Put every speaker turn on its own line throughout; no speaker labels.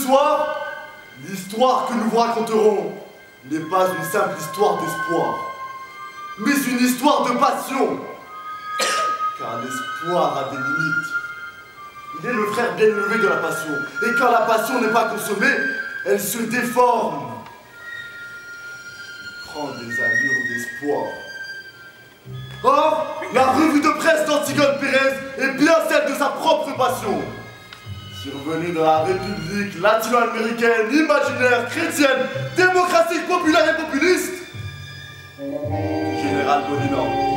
soir, l'histoire que nous vous raconterons n'est pas une simple histoire d'espoir, mais une histoire de passion. Car l'espoir a des limites. Il est le frère bien élevé de la passion. Et quand la passion n'est pas consommée, elle se déforme. Elle prend des allures d'espoir. Or, la revue de presse d'Antigone Pérez est bien celle de sa propre passion. Survenue dans la République latino-américaine, imaginaire, chrétienne, démocratique, populaire et populiste, Général Bonina.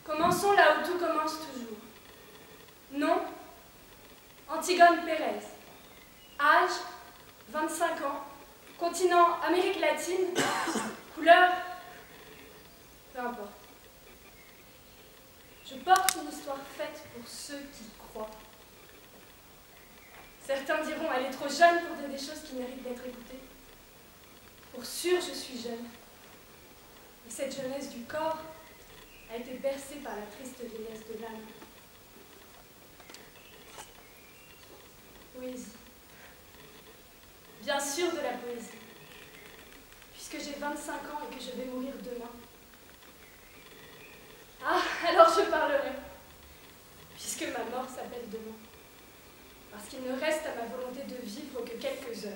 Commençons là où tout commence toujours. Nom, Antigone Pérez. Âge, 25 ans. Continent, Amérique latine. Couleur, peu importe. Je porte une histoire faite pour ceux qui croient. Certains diront, elle est trop jeune pour dire des choses qui méritent d'être écoutées. Pour sûr, je suis jeune. Et cette jeunesse du corps a été bercée par la triste vieillesse de l'âme. Poésie. Bien sûr de la poésie. Puisque j'ai 25 ans et que je vais mourir demain. Ah, alors je parlerai. Puisque ma mort s'appelle demain. Parce qu'il ne reste à ma volonté de vivre que quelques heures.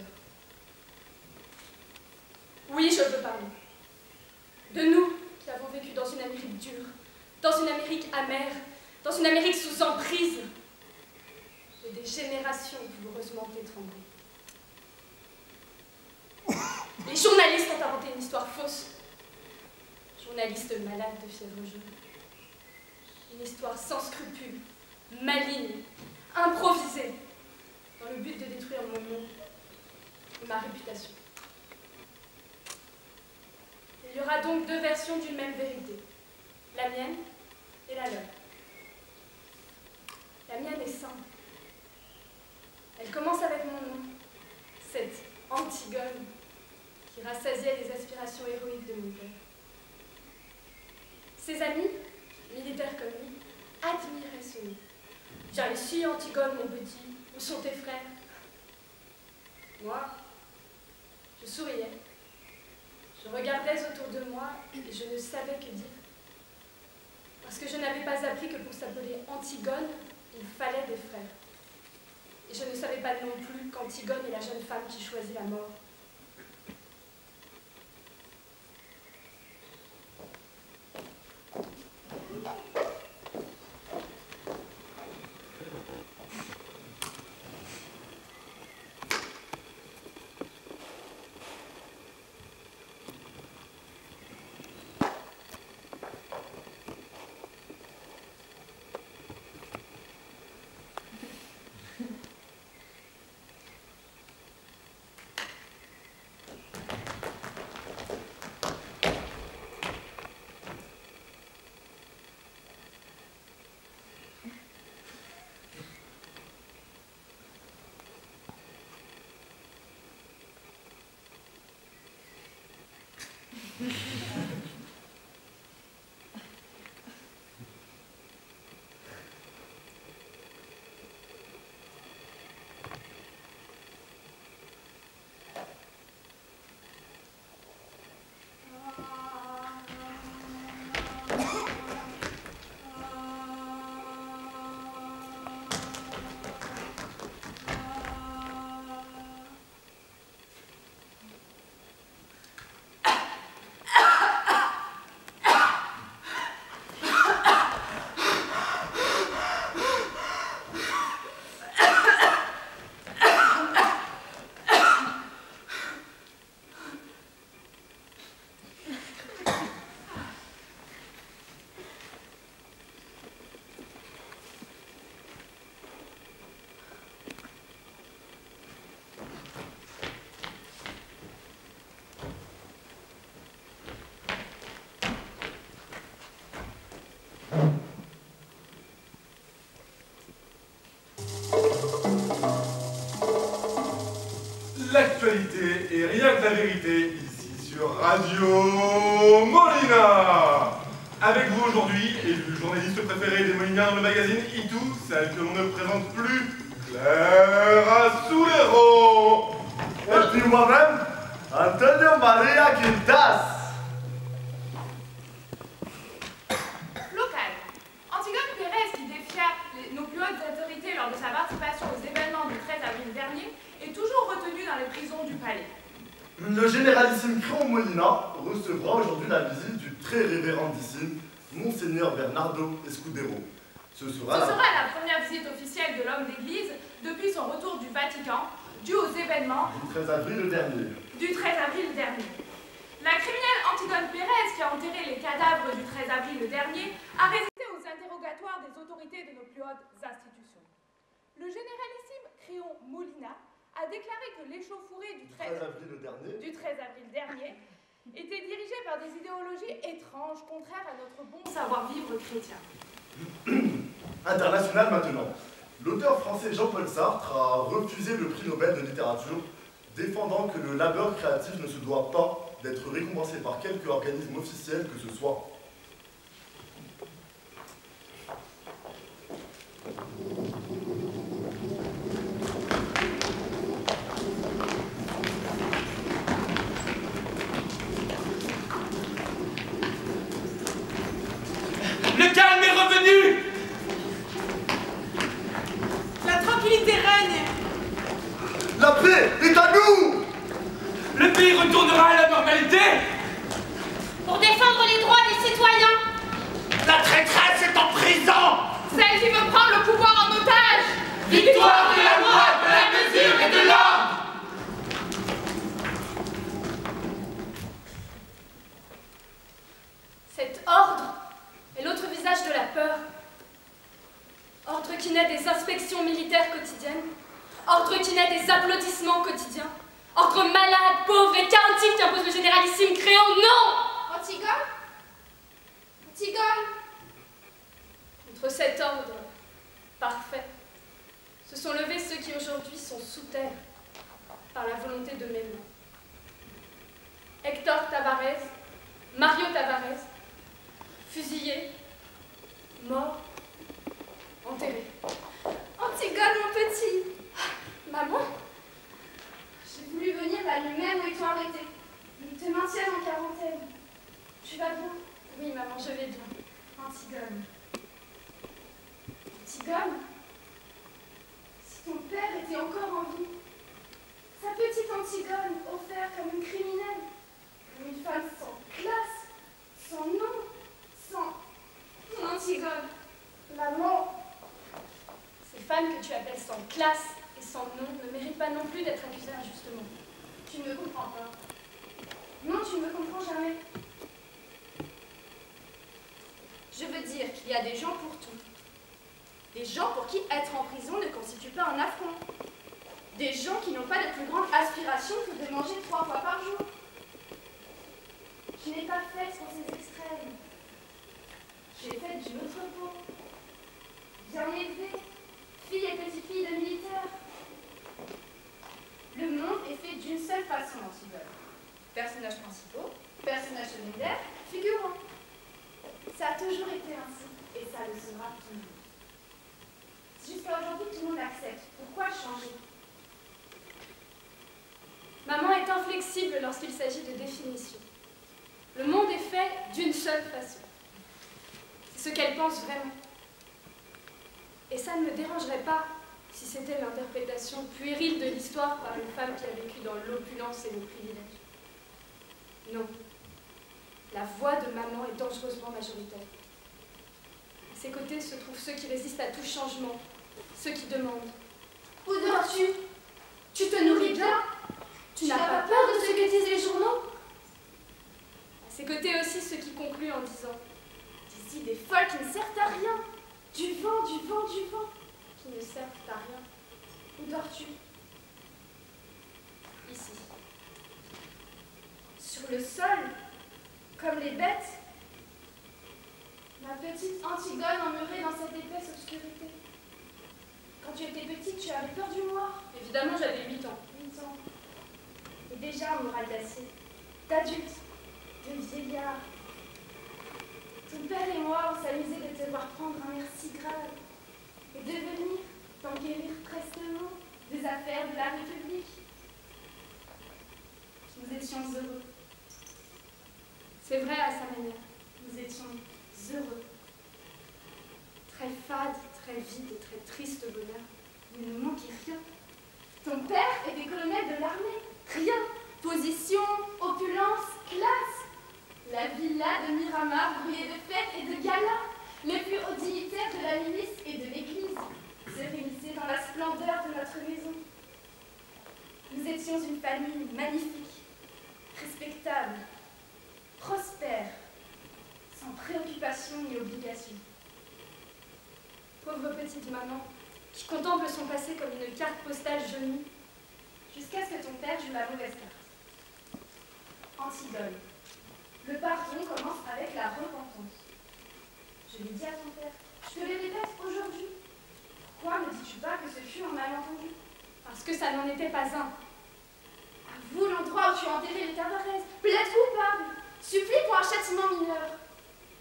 Oui, je veux parler. De nous qui avons vécu dans une Amérique dure, dans une Amérique amère, dans une Amérique sous emprise, et des générations douloureusement étranglées. Les journalistes ont inventé une histoire fausse. Journalistes malades de fièvre jaune. Une histoire sans scrupules, maligne, improvisée, dans le but de détruire mon nom et ma réputation. Il y aura donc deux versions d'une même vérité, la mienne et la leur. La mienne est simple. Elle commence avec mon nom, cette Antigone qui rassasiait les aspirations héroïques de mon père. Ses amis, militaires comme lui, admiraient ce nom. Viens ici, Antigone, mon petit, où sont tes frères? Moi, je souriais regardais autour de moi et je ne savais que dire. Parce que je n'avais pas appris que pour s'appeler Antigone, il fallait des frères. Et je ne savais pas non plus qu'Antigone est la jeune femme qui choisit la mort.
L'actualité et rien que la vérité, ici sur Radio Molina. Avec vous aujourd'hui, élu journaliste préféré des Moliniens dans le magazine Itou, celle que l'on ne présente plus, Claire Soulero.
Et puis moi-même, Antonio Maria Quintas.
Local. Antigone Pérez, qui défia nos plus hautes autorités lors de sa participation aux événements du 13 avril dernier, est toujours retenu dans les prisons du palais.
Le généralissime Créon Molina recevra aujourd'hui la visite du très révérendissime Monseigneur Bernardo Escudero. Ce sera
la première visite officielle de l'homme d'église depuis son retour du Vatican, dû aux événements
du 13 avril dernier.
La criminelle Antigone Pérez, qui a enterré les cadavres du 13 avril dernier, a résisté aux interrogatoires des autorités de nos plus hautes institutions. Le généralissime Créon Molina a déclaré que l'échauffourée du 13 avril dernier était dirigée par des idéologies étranges, contraires à notre bon savoir-vivre chrétien.
International maintenant. L'auteur français Jean-Paul Sartre a refusé le prix Nobel de littérature, défendant que le labeur créatif ne se doit pas d'être récompensé par quelque organisme officiel que ce soit.
Le calme est revenu!
La tranquillité règne.
La paix est à nous!
Le pays retournera à la normalité!
Pour défendre les droits des citoyens.
La traîtresse est en prison!
Celle qui veut prendre le pouvoir en otage.
Victoire de la loi, de la mesure et de l'ordre!
Cet ordre est l'autre visage de la peur. Ordre qui naît des inspections militaires quotidiennes. Ordre qui naît des applaudissements quotidiens. Ordre malade, pauvre et chaotique qui impose le généralissime Créon. Non!
Antigone? Antigone?
Contre cet ordre parfait, se sont levés ceux qui aujourd'hui sont sous terre par la volonté de mes mains. Hector Tavares, Mario Tavares, fusillés, morts, enterrés.
Antigone, mon petit,
Maman?
j'ai voulu venir la nuit même où ils t'ont arrêté. Ils te maintiennent en quarantaine.
Tu vas bien? Oui, maman, je vais bien. Antigone. Antigone? Si ton père était encore en vie, sa petite Antigone, offerte comme une criminelle, comme une femme sans classe, sans nom, sans... Mon Antigone, maman. Ces femmes que tu appelles sans classe et sans nom ne méritent pas non plus d'être accusées injustement. Tu ne me comprends pas. Non, tu ne me comprends jamais. Je veux dire qu'il y a des gens pour tout. Des gens pour qui être en prison ne constitue pas un affront. Des gens qui n'ont pas de plus grande aspiration que de manger 3 fois par jour. Je n'ai pas faite pour ces extrêmes. Je l'ai faite d'une autre peau. Bien élevée, fille et petite-fille de militaires. Le monde est fait d'une seule façon, Antigone. Personnages principaux, personnages secondaires, figurants. Ça a toujours été ainsi, et ça le sera toujours. Jusqu'à aujourd'hui, tout le monde accepte. Pourquoi changer? Maman est inflexible lorsqu'il s'agit de définition. Le monde est fait d'une seule façon. C'est ce qu'elle pense vraiment. Et ça ne me dérangerait pas si c'était l'interprétation puérile de l'histoire par une femme qui a vécu dans l'opulence et le privilège. Non. La voix de maman est dangereusement majoritaire. À ses côtés se trouvent ceux qui résistent à tout changement, ceux qui demandent « Où dors-tu? Tu te nourris bien? Tu n'as pas peur de ce que disent les journaux ?» À ses côtés aussi ceux qui concluent en disant « Des idées folles qui ne servent à rien, du vent, du vent, du vent, qui ne servent à rien. Où dors-tu? » Ici. Sur le sol, comme les bêtes. Ma petite Antigone emmurée dans cette épaisse obscurité. Quand tu étais petite, tu avais peur du noir. Évidemment, j'avais 8 ans. 8 ans. Et déjà un moral d'acier, d'adulte, de vieillard. Ton père et moi, on s'amusait de te voir prendre un air si grave et de venir t'en guérir prestement des affaires de la République. Nous étions heureux. C'est vrai à sa manière, nous étions heureux. Très fade, très vide et très triste bonheur. Il ne manquait rien. Ton père était colonel de l'armée. Rien. Position, opulence, classe. La villa de Miramar brûlait de fêtes et de galas. Les plus hauts dignitaires de la milice et de l'église se réunissaient dans la splendeur de notre maison. Nous étions une famille magnifique, respectable, prospère, sans préoccupation ni obligation. Pauvre petite maman, qui contemple son passé comme une carte postale jaunie, jusqu'à ce que ton père joue la mauvaise carte. Antigone, le pardon commence avec la repentance. Je l'ai dit à ton père, je te le répète aujourd'hui. Pourquoi ne dis-tu pas que ce fut un malentendu? Parce que ça n'en était pas un. Avoue l'endroit où tu as enterré les Tavares, plaide coupable. Supplie pour un châtiment mineur.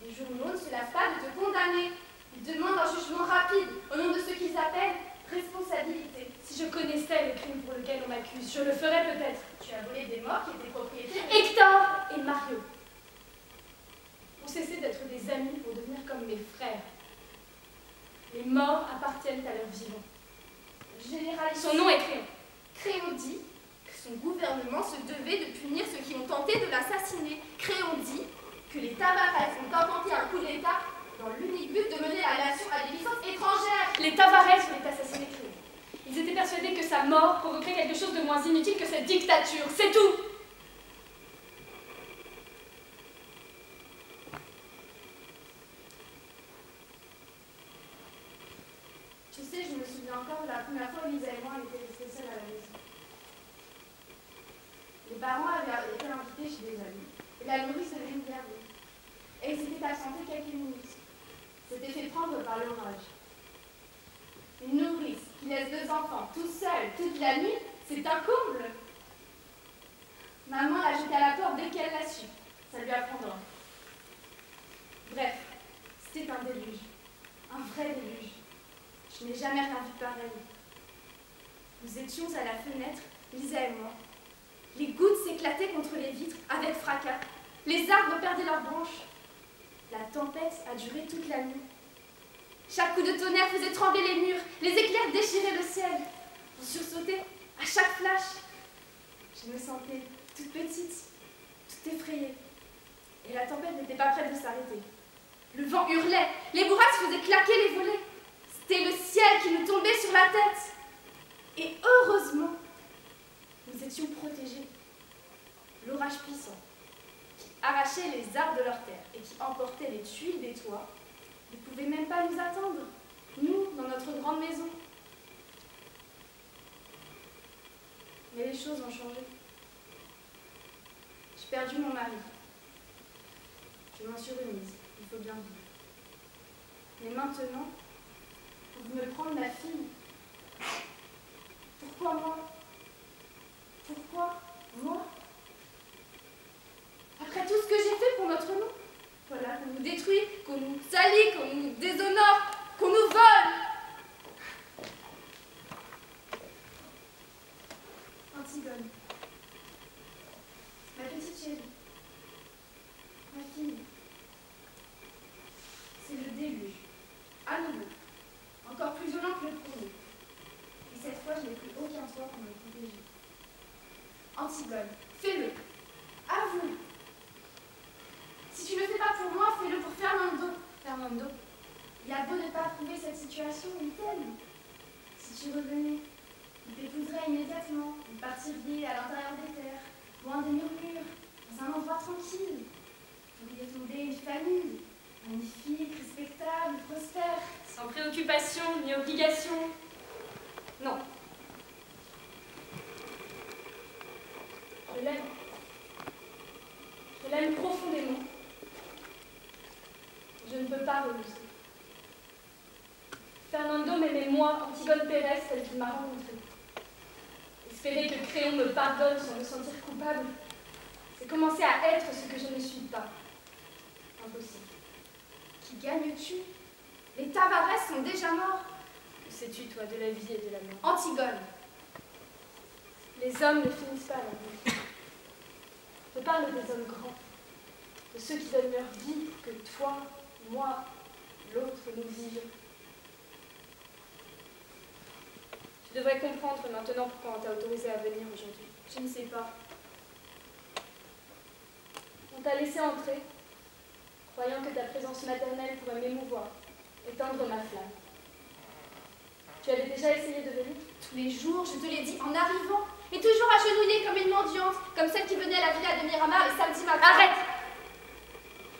Les journaux ne se lavent pas de te condamner. Ils demandent un jugement rapide au nom de ce qu'ils appellent responsabilité. Si je connaissais le crime pour lequel on m'accuse, je le ferais peut-être. Tu as volé des morts qui étaient propriétaires. Hector et Mario ont cessé d'être des amis pour devenir comme mes frères. Les morts appartiennent à leurs vivants. Son nom est Créon. Créon dit son gouvernement se devait de punir ceux qui ont tenté de l'assassiner. Créon dit que les Tavares ont inventé un coup d'État dans l'unique but de mener la nation à des puissances étrangères. Les Tavares voulaient assassiner Créon. Ils étaient persuadés que sa mort provoquerait quelque chose de moins inutile que cette dictature. C'est tout. Tu sais, je me souviens encore de la première fois où Lisa et moi étaient restés seuls à la maison. Les parents avaient été invités chez des amis, et la nourrice devait nous garder. Et ils s'étaient absentés quelques minutes. S'était fait prendre par l'orage. Une nourrice qui laisse 2 enfants tout seuls toute la nuit, c'est un comble. Maman l'a jeté à la porte dès qu'elle l'a su. Ça lui apprendra. Bref, c'était un déluge. Un vrai déluge. Je n'ai jamais rien vu pareil. Nous étions à la fenêtre, Lisa et moi. Les gouttes s'éclataient contre les vitres avec fracas. Les arbres perdaient leurs branches. La tempête a duré toute la nuit. Chaque coup de tonnerre faisait trembler les murs, les éclairs déchiraient le ciel. On sursautait à chaque flash. Je me sentais toute petite, toute effrayée. Et la tempête n'était pas prête de s'arrêter. Le vent hurlait, les bourrasques faisaient claquer les volets. C'était le ciel qui nous tombait sur la tête. Et heureusement, nous étions protégés. L'orage puissant, qui arrachait les arbres de leur terre et qui emportait les tuiles des toits, ne pouvait même pas nous attendre, nous, dans notre grande maison. Mais les choses ont changé. J'ai perdu mon mari. Je m'en suis remise, il faut bien vivre. Mais maintenant, vous me prendre ma fille. Pourquoi moi? Pourquoi moi? Après tout ce que j'ai fait pour notre nom, voilà, qu'on nous détruit, qu'on nous salit, qu'on nous déshonore, qu'on nous vole. Antigone, ma petite chérie, ma fille, c'est le déluge, à nouveau, encore plus violent que le premier. Et cette fois, je n'ai plus aucun toit pour me protéger. Antigone, fais-le, avoue. Si tu ne le fais pas pour moi, fais-le pour Fernando. Fernando, il a beau ne pas approuver cette situation, il t'aime. Si tu revenais, il t'épouserait immédiatement. Vous partiriez à l'intérieur des terres, loin des murmures, dans un endroit tranquille. Vous pourriez fonder une famille, magnifique, respectable, prospère. Sans préoccupation ni obligation. Non. Je l'aime. Je l'aime profondément. Je ne peux pas renoncer. Fernando m'aimait moi, Antigone Pérez, celle qu'il m'a rencontrée. Espérer que Créon me pardonne sans me sentir coupable, c'est commencer à être ce que je ne suis pas. Impossible. Qui gagnes-tu? Les Tavares sont déjà morts. Que sais-tu, toi, de la vie et de la mort? Antigone. Les hommes ne finissent pas la vie. Je parle des hommes grands, de ceux qui donnent leur vie pour que toi, moi, l'autre nous vivions. Tu devrais comprendre maintenant pourquoi on t'a autorisé à venir aujourd'hui. Je ne sais pas. On t'a laissé entrer, croyant que ta présence maternelle pourrait m'émouvoir, éteindre ma flamme. Tu avais déjà essayé de venir? Tous les jours, je te l'ai dit en arrivant, et toujours agenouillée comme une mendiante, comme celle qui venait à la villa de Miramar les samedis matins. Arrête!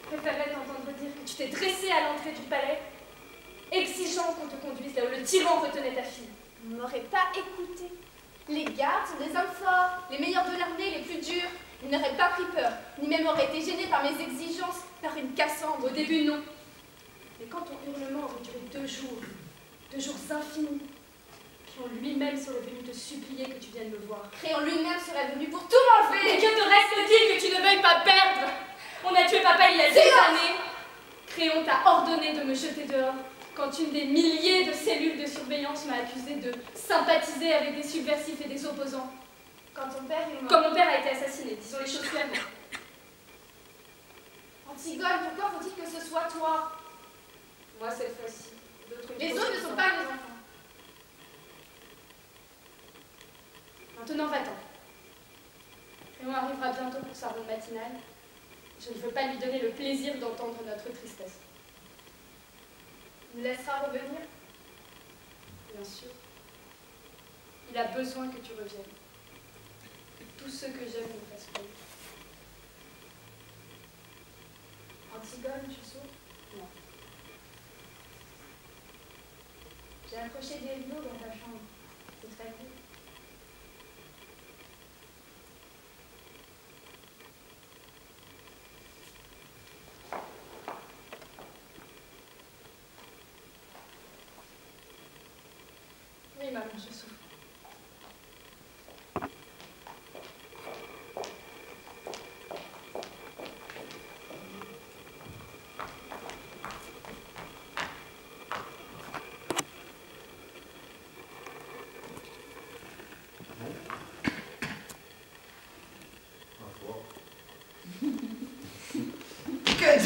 Je préférerais t'entendre dire que tu t'es dressée à l'entrée du palais, exigeant qu'on te conduise là où le tyran retenait ta fille. On n'aurait pas écouté. Les gardes sont des hommes forts, les meilleurs de l'armée, les plus durs. Ils n'auraient pas pris peur, ni même auraient été gênés par mes exigences, par une Cassandre. Au début, non. Mais quand ton hurlement aurait duré 2 jours infinis, Créon lui-même serait venu te supplier que tu viennes me voir. Créon lui-même serait venu pour tout m'enlever. Mais que te reste-t-il que tu ne veuilles pas perdre? On a tué papa il y a des années. Créon t'a ordonné de me jeter dehors quand une des milliers de cellules de surveillance m'a accusé de sympathiser avec des subversifs et des opposants. Quand ton père est mort... Quand mon père a été assassiné, disons les choses clairement. Antigone, pourquoi faut-il que ce soit toi? Moi cette fois-ci. Les autres ne sont pas mes enfants. Maintenant, va-t'en. Créon arrivera bientôt pour sa ronde matinale. Je ne veux pas lui donner le plaisir d'entendre notre tristesse. Il nous laissera revenir? Bien sûr. Il a besoin que tu reviennes. Que tous ceux que j'aime me fassent plaisir. Antigone, tu souffres? Non. J'ai accroché des rideaux dans ta chambre. C'est très cool. Oui, maman, je souffre.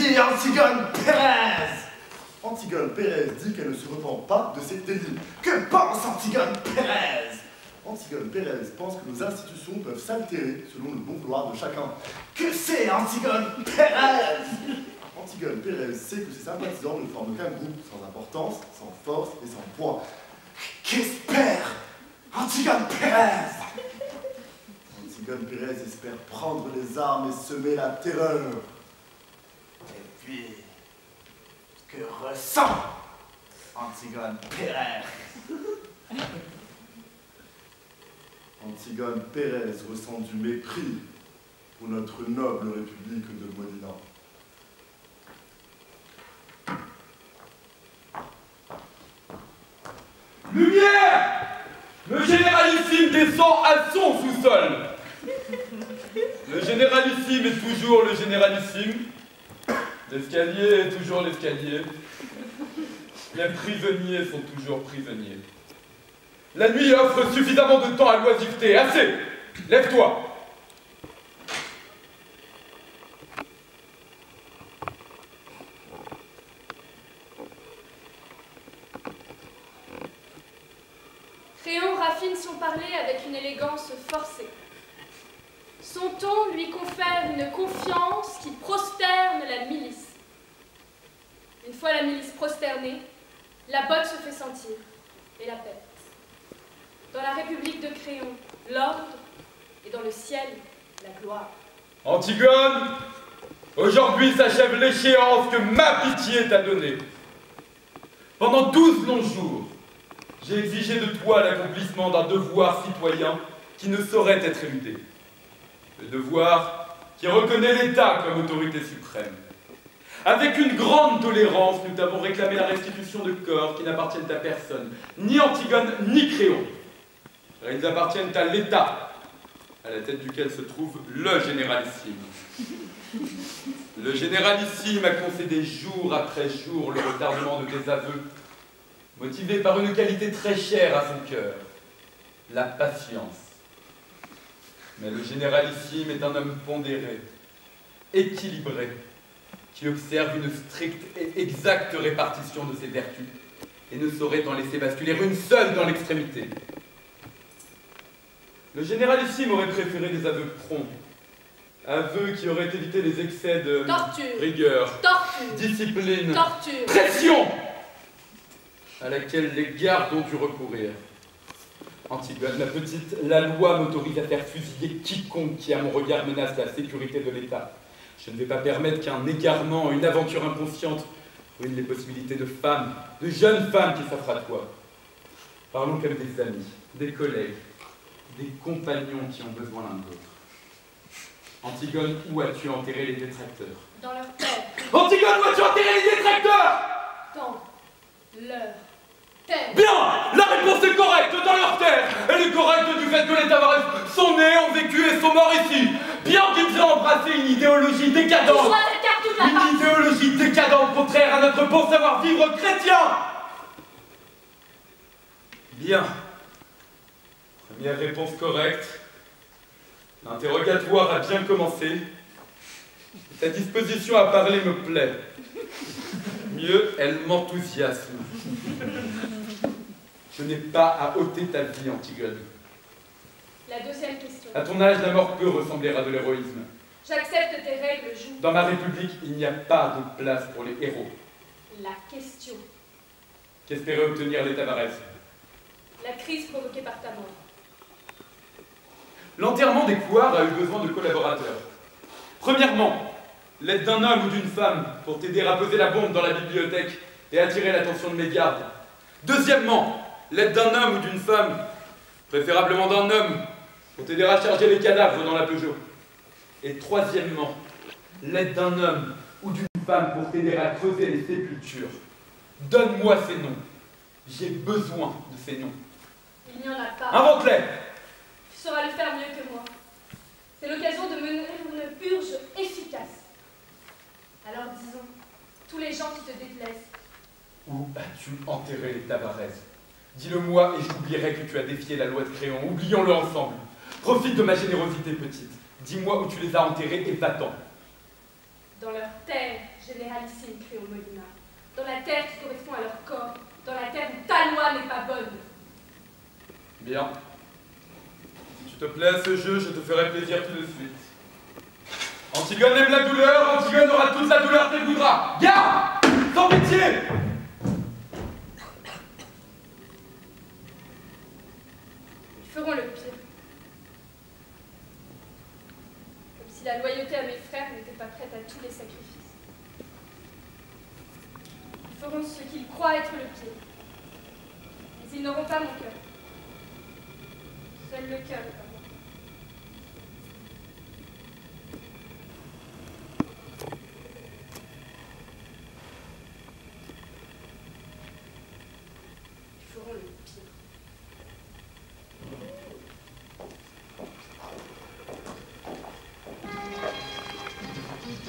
dit Antigone Pérez? Antigone Pérez dit qu'elle ne se repent pas de ses délits. Que pense Antigone Pérez? Antigone Pérez pense que nos institutions peuvent s'altérer selon le bon vouloir de chacun. Que c'est Antigone Pérez? Antigone Pérez sait que ses sympathisants ne forment qu'un groupe sans importance, sans force et sans poids. Qu'espère Antigone Pérez? Antigone Pérez espère prendre les armes et semer la terreur. Et puis, que ressent Antigone Pérez? Antigone Pérez ressent du mépris pour notre noble république de Molina.
Lumière! Le généralissime descend à son sous-sol. Le généralissime est toujours le généralissime. L'escalier est toujours l'escalier. Les prisonniers sont toujours prisonniers. La nuit offre suffisamment de temps à l'oisiveté. Assez! Lève-toi!
Créon raffine son parler avec une élégance forcée. Son ton lui confère une confiance qui prosterne la milice. Une fois la milice prosternée, la botte se fait sentir, et la paix. Dans la République de Créon, l'ordre, et dans le ciel, la gloire.
Antigone, aujourd'hui s'achève l'échéance que ma pitié t'a donnée. Pendant 12 longs jours, j'ai exigé de toi l'accomplissement d'un devoir citoyen qui ne saurait être éludé. Le devoir qui reconnaît l'État comme autorité suprême. Avec une grande tolérance, nous t'avons réclamé la restitution de corps qui n'appartiennent à personne, ni Antigone, ni Créon. Car ils appartiennent à l'État, à la tête duquel se trouve le généralissime. Le généralissime a concédé jour après jour le retardement de tes aveux, motivé par une qualité très chère à son cœur, la patience. Mais le généralissime est un homme pondéré, équilibré, qui observe une stricte et exacte répartition de ses vertus et ne saurait en laisser basculer une seule dans l'extrémité. Le généralissime aurait préféré des aveux prompts, aveux qui auraient évité les excès de
torture,
rigueur,
torture,
discipline,
torture,
pression, à laquelle les gardes ont dû recourir. Antigone, la petite, la loi m'autorise à faire fusiller quiconque qui, à mon regard, menace la sécurité de l'État. Je ne vais pas permettre qu'un égarement, une aventure inconsciente ruine les possibilités de femmes, de jeunes femmes qui s'offrent à toi. Parlons comme des amis, des collègues, des compagnons qui ont besoin l'un de l'autre. Antigone, où as-tu enterré les détracteurs?
Dans leur terre.
Antigone, où as-tu enterré les détracteurs?
Dans leur terre.
Bien! La réponse est correcte, dans leur terre! Elle est correcte du fait que les Tavares sont nés, ont vécu et sont morts ici! Bien qu'ils aient embrassé une idéologie décadente! Une idéologie décadente contraire à notre bon savoir-vivre chrétien! Bien. Première réponse correcte. L'interrogatoire a bien commencé. Ta disposition à parler me plaît. Mieux, elle m'enthousiasme. Je n'ai pas à ôter ta vie, Antigone.
La deuxième question.
À ton âge, la mort peut ressembler à de l'héroïsme.
J'accepte tes règles, joue.
Dans ma République, il n'y a pas de place pour les héros.
La question.
Qu'espérait obtenir les Tavares?
La crise provoquée par ta mort.
L'enterrement des couards a eu besoin de collaborateurs. Premièrement, l'aide d'un homme ou d'une femme pour t'aider à poser la bombe dans la bibliothèque et attirer l'attention de mes gardes. Deuxièmement, l'aide d'un homme ou d'une femme, préférablement d'un homme, pour t'aider à charger les cadavres dans la Peugeot. Et troisièmement, l'aide d'un homme ou d'une femme pour t'aider à creuser les sépultures. Donne-moi ces noms. J'ai besoin de ces noms.
Il n'y en a pas.
Invente-les!
Tu sauras le faire mieux que moi. C'est l'occasion de mener une purge efficace. Alors disons, tous les gens qui te déplaisent.
Où as-tu enterré les Tavares? Dis-le-moi et j'oublierai que tu as défié la loi de Créon. Oublions-le ensemble. Profite de ma générosité, petite. Dis-moi où tu les as enterrés et va-t'en.
Dans leur terre, généralissime Créon Molina, dans la terre qui correspond à leur corps, dans la terre où ta loi n'est pas bonne.
Bien. Si tu te plais à ce jeu, je te ferai plaisir tout de suite. Antigone aime la douleur, Antigone aura toute la douleur qu'elle voudra. Garde! Sans pitié!
Ils feront le pire. Comme si la loyauté à mes frères n'était pas prête à tous les sacrifices. Ils feront ce qu'ils croient être le pire. Mais ils n'auront pas mon cœur. Seul le cœur est pas moi. Ils feront le pire.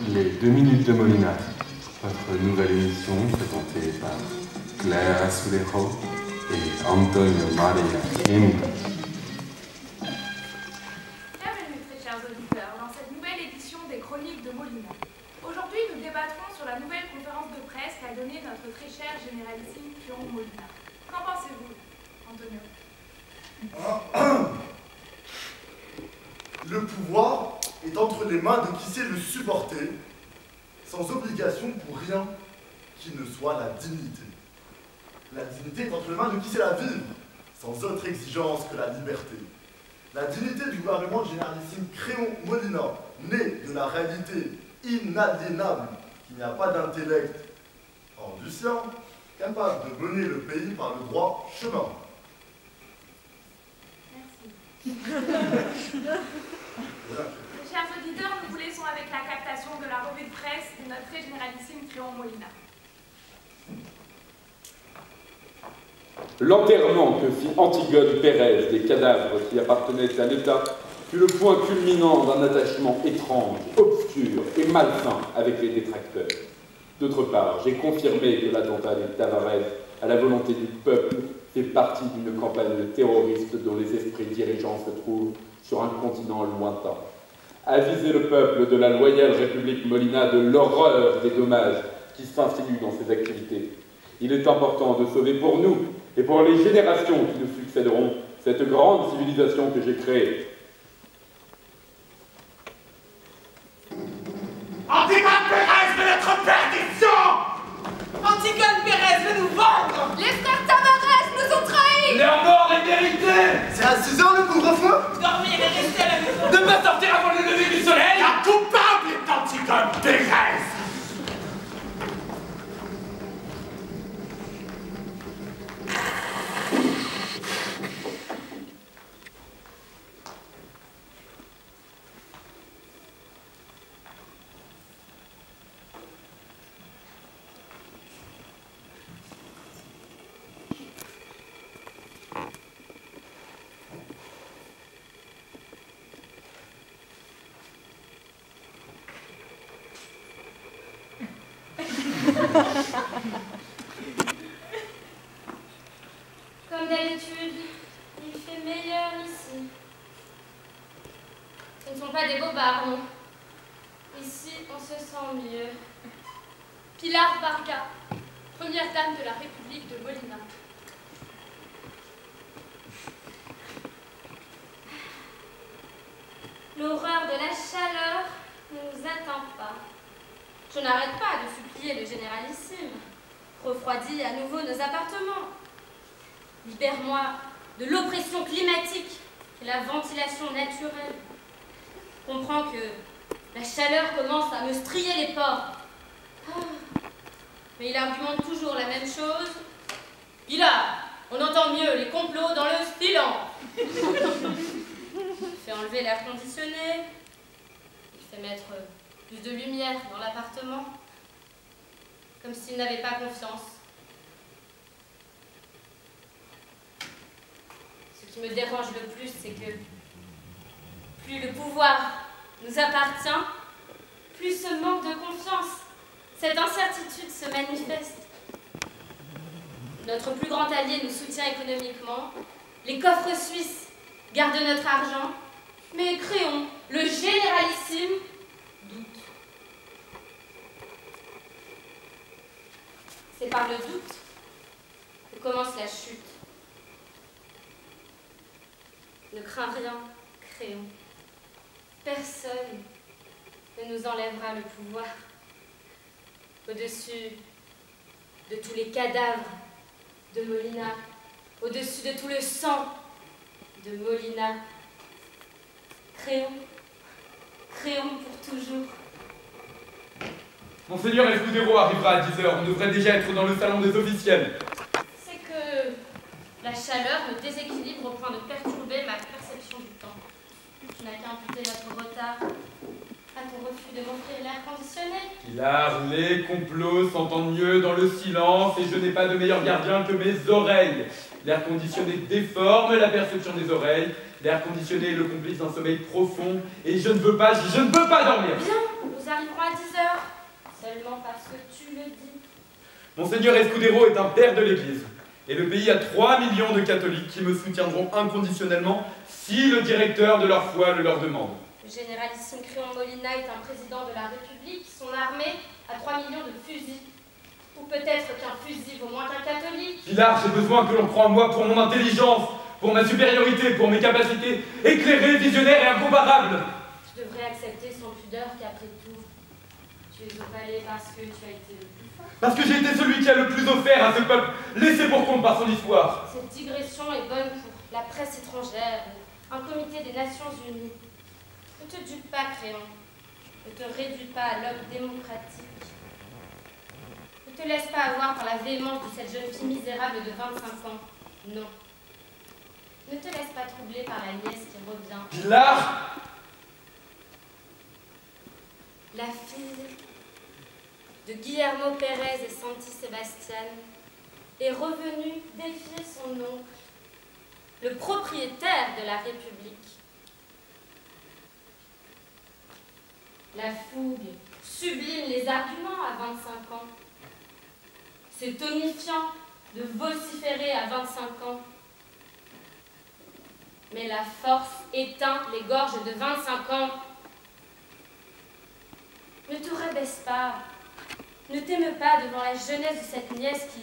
Les 2 minutes de Molina, votre nouvelle émission présentée par Claire Azulejo et Antonio Maria Quinto.
Bienvenue très chers auditeurs dans cette nouvelle édition des Chroniques de Molina. Aujourd'hui nous débattrons sur la nouvelle conférence de presse qu'a donnée notre très cher généralissime Créon Molina. Qu'en pensez-vous, Antonio?
Le pouvoir est entre les mains de qui sait le supporter, sans obligation pour rien qui ne soit la dignité. La dignité est entre les mains de qui sait la vivre, sans autre exigence que la liberté. La dignité du gouvernement généralissime Créon Molina, né de la réalité inaliénable qu'il n'y a pas d'intellect hors du sien, capable de mener le pays par le droit chemin.
Merci. Chers auditeurs, nous vous laissons avec la captation de la revue de presse de notre très généralissime Créon Molina.
L'enterrement que fit Antigone Pérez des cadavres qui appartenaient à l'État fut le point culminant d'un attachement étrange, obscur et malsain avec les détracteurs. D'autre part, j'ai confirmé que l'attentat des Tavares à la volonté du peuple fait partie d'une campagne terroriste dont les esprits dirigeants se trouvent sur un continent lointain. Aviser le peuple de la loyale République Molina de l'horreur des dommages qui s'insinuent dans ces activités. Il est important de sauver pour nous et pour les générations qui nous succéderont cette grande civilisation que j'ai créée.
Antigone Pérez veut notre perdition!
Antigone Pérez veut nous vendre!
Les frères Tavares nous ont trahis!
Leur mort est méritée!
C'est à 6 heures le couvre-feu?
Dormir et rester à la maison!
Ne pas sortir avant le lever du soleil! La coupable est Antigone Pérez!
Comme d'habitude, il fait meilleur ici. Ce ne sont pas des bobards, non. Ici, on se sent mieux.
Pilar Varga, première dame de la République de Molina.
L'horreur de la chaleur ne nous attend pas. Je n'arrête pas de supplier le généralissime. Refroidis à nouveau nos appartements. Libère-moi de l'oppression climatique et la ventilation naturelle. Comprends que la chaleur commence à me strier les pores. Ah. Mais il argumente toujours la même chose. Pilar, on entend mieux les complots dans le silence. Il fait enlever l'air conditionné. Il fait mettre plus de lumière dans l'appartement. Comme s'il n'avait pas confiance. Ce qui me dérange le plus, c'est que plus le pouvoir nous appartient, plus ce manque de confiance, cette incertitude se manifeste. Notre plus grand allié nous soutient économiquement, les coffres suisses gardent notre argent, mais Créon, le généralissime, doute. C'est par le doute que commence la chute. Ne crains rien, Créon. Personne ne nous enlèvera le pouvoir. Au-dessus de tous les cadavres de Molina, au-dessus de tout le sang de Molina, Créon, Créon pour toujours.
Monseigneur Escudero arrivera à 10 h. On devrait déjà être dans le salon des officiels.
C'est que la chaleur me déséquilibre au point de perturber ma perception du temps. Tu n'as qu'à imputer notre retard à ton refus de m'offrir l'air conditionné.
Pilar, les complots s'entendent mieux dans le silence et je n'ai pas de meilleur gardien que mes oreilles. L'air conditionné déforme la perception des oreilles. L'air conditionné est le complice d'un sommeil profond et je ne veux pas dormir.
Bien, nous arriverons à 10 h. Seulement parce que tu le dis.
Monseigneur Escudero est un père de l'Église. Et le pays a 3 millions de catholiques qui me soutiendront inconditionnellement si le directeur de leur foi le leur demande.
Le généralissime Créon Molina est un président de la République. Son armée a 3 millions de fusils. Ou peut-être qu'un fusil vaut moins qu'un catholique.
Pilar, j'ai besoin que l'on croie en moi pour mon intelligence, pour ma supériorité, pour mes capacités éclairées, visionnaires et incomparables.
Tu devrais accepter sans pudeur qu'après tout, tu es au palais parce que tu as été le plus fort.
Parce que j'ai été celui qui a le plus offert à ce peuple, laissé pour compte par son histoire.
Cette digression est bonne pour la presse étrangère, un comité des Nations Unies. Ne te dupe pas, Créon. Ne te réduis pas à l'homme démocratique. Ne te laisse pas avoir par la véhémence de cette jeune fille misérable de 25 ans. Non. Ne te laisse pas troubler par la nièce qui revient.
Pilar!
La fille de Guillermo Pérez et Santi Sebastian est revenue défier son oncle, le propriétaire de la République. La fougue sublime les arguments à 25 ans. C'est tonifiant de vociférer à 25 ans. Mais la force éteint les gorges de 25 ans. Ne te rabaisse pas. Ne t'émeus pas devant la jeunesse de cette nièce qui,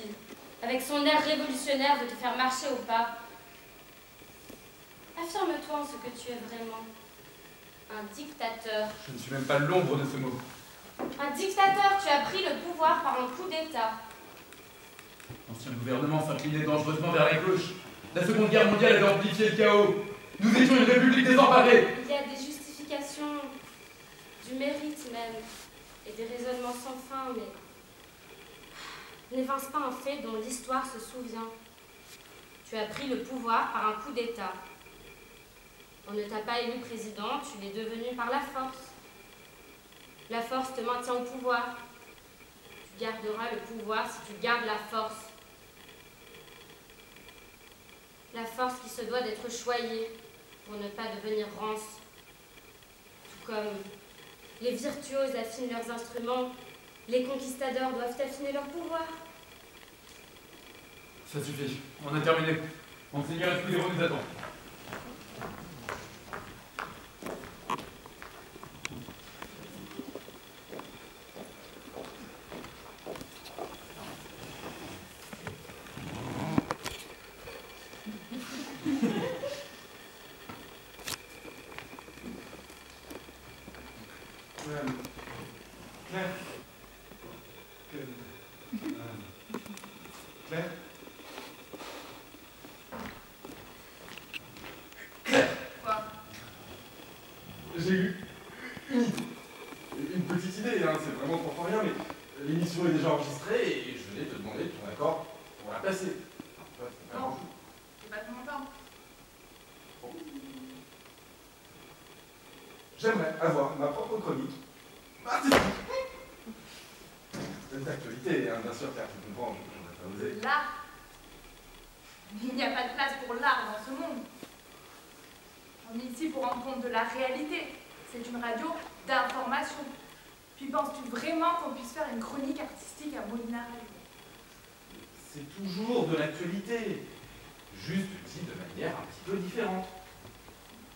avec son air révolutionnaire, veut te faire marcher au pas. Affirme-toi en ce que tu es vraiment. Un dictateur.
Je ne suis même pas l'ombre de ce mot.
Un dictateur, tu as pris le pouvoir par un coup d'État.
L'ancien gouvernement s'inclinait dangereusement vers la gauche. La Seconde Guerre mondiale avait amplifié le chaos. Nous étions une république désemparée.
Il y a des justifications, du mérite même, et des raisonnements sans fin, mais n'évince pas un fait dont l'histoire se souvient. Tu as pris le pouvoir par un coup d'État. On ne t'a pas élu président, tu l'es devenu par la force. La force te maintient au pouvoir. Tu garderas le pouvoir si tu gardes la force. La force qui se doit d'être choyée pour ne pas devenir rance. Tout comme les virtuoses affinent leurs instruments, les conquistadors doivent affiner leur pouvoir.
Ça suffit, on a terminé. Monseigneur Escudero nous attend.
J'ai eu une petite idée, hein, c'est vraiment pour rien, mais l'émission est déjà enregistrée et je vais te demander ton accord pour la passer.
Non, c'est pas tout mon temps.
J'aimerais avoir ma propre chronique artistique. C'est d'actualité, hein, bien sûr, car tu comprends, je n'aurais pas osé.
L'art. Il n'y a pas de place pour l'art dans ce monde. On est ici pour rendre compte de la réalité. C'est une radio d'information. Puis penses-tu vraiment qu'on puisse faire une chronique artistique à Molina Radio?
C'est toujours de l'actualité, juste dit de manière un petit peu différente.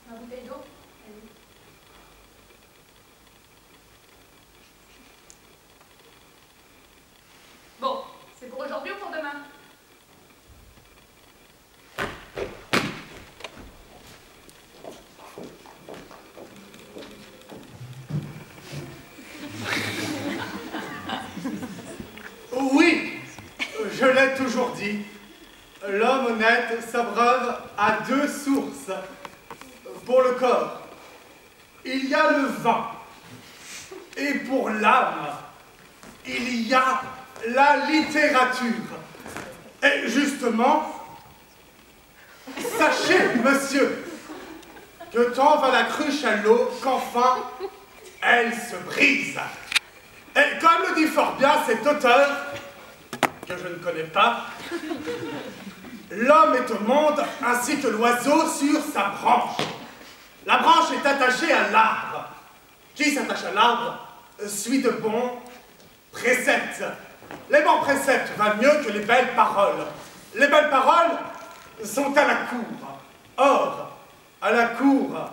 Ma bouteille d'eau? Allez. Bon, c'est pour Pour aujourd'hui ou pour demain?
Oui, je l'ai toujours dit, l'homme honnête s'abreuve à deux sources. Pour le corps, il y a le vin, et pour l'âme, il y a la littérature. Et justement, sachez, monsieur, que tant va la cruche à l'eau qu'enfin elle se brise. Et comme le dit fort bien cet auteur, que je ne connais pas, l'homme est au monde ainsi que l'oiseau sur sa branche. La branche est attachée à l'arbre. Qui s'attache à l'arbre suit de bons préceptes. Les bons préceptes valent mieux que les belles paroles. Les belles paroles sont à la cour. Or, à la cour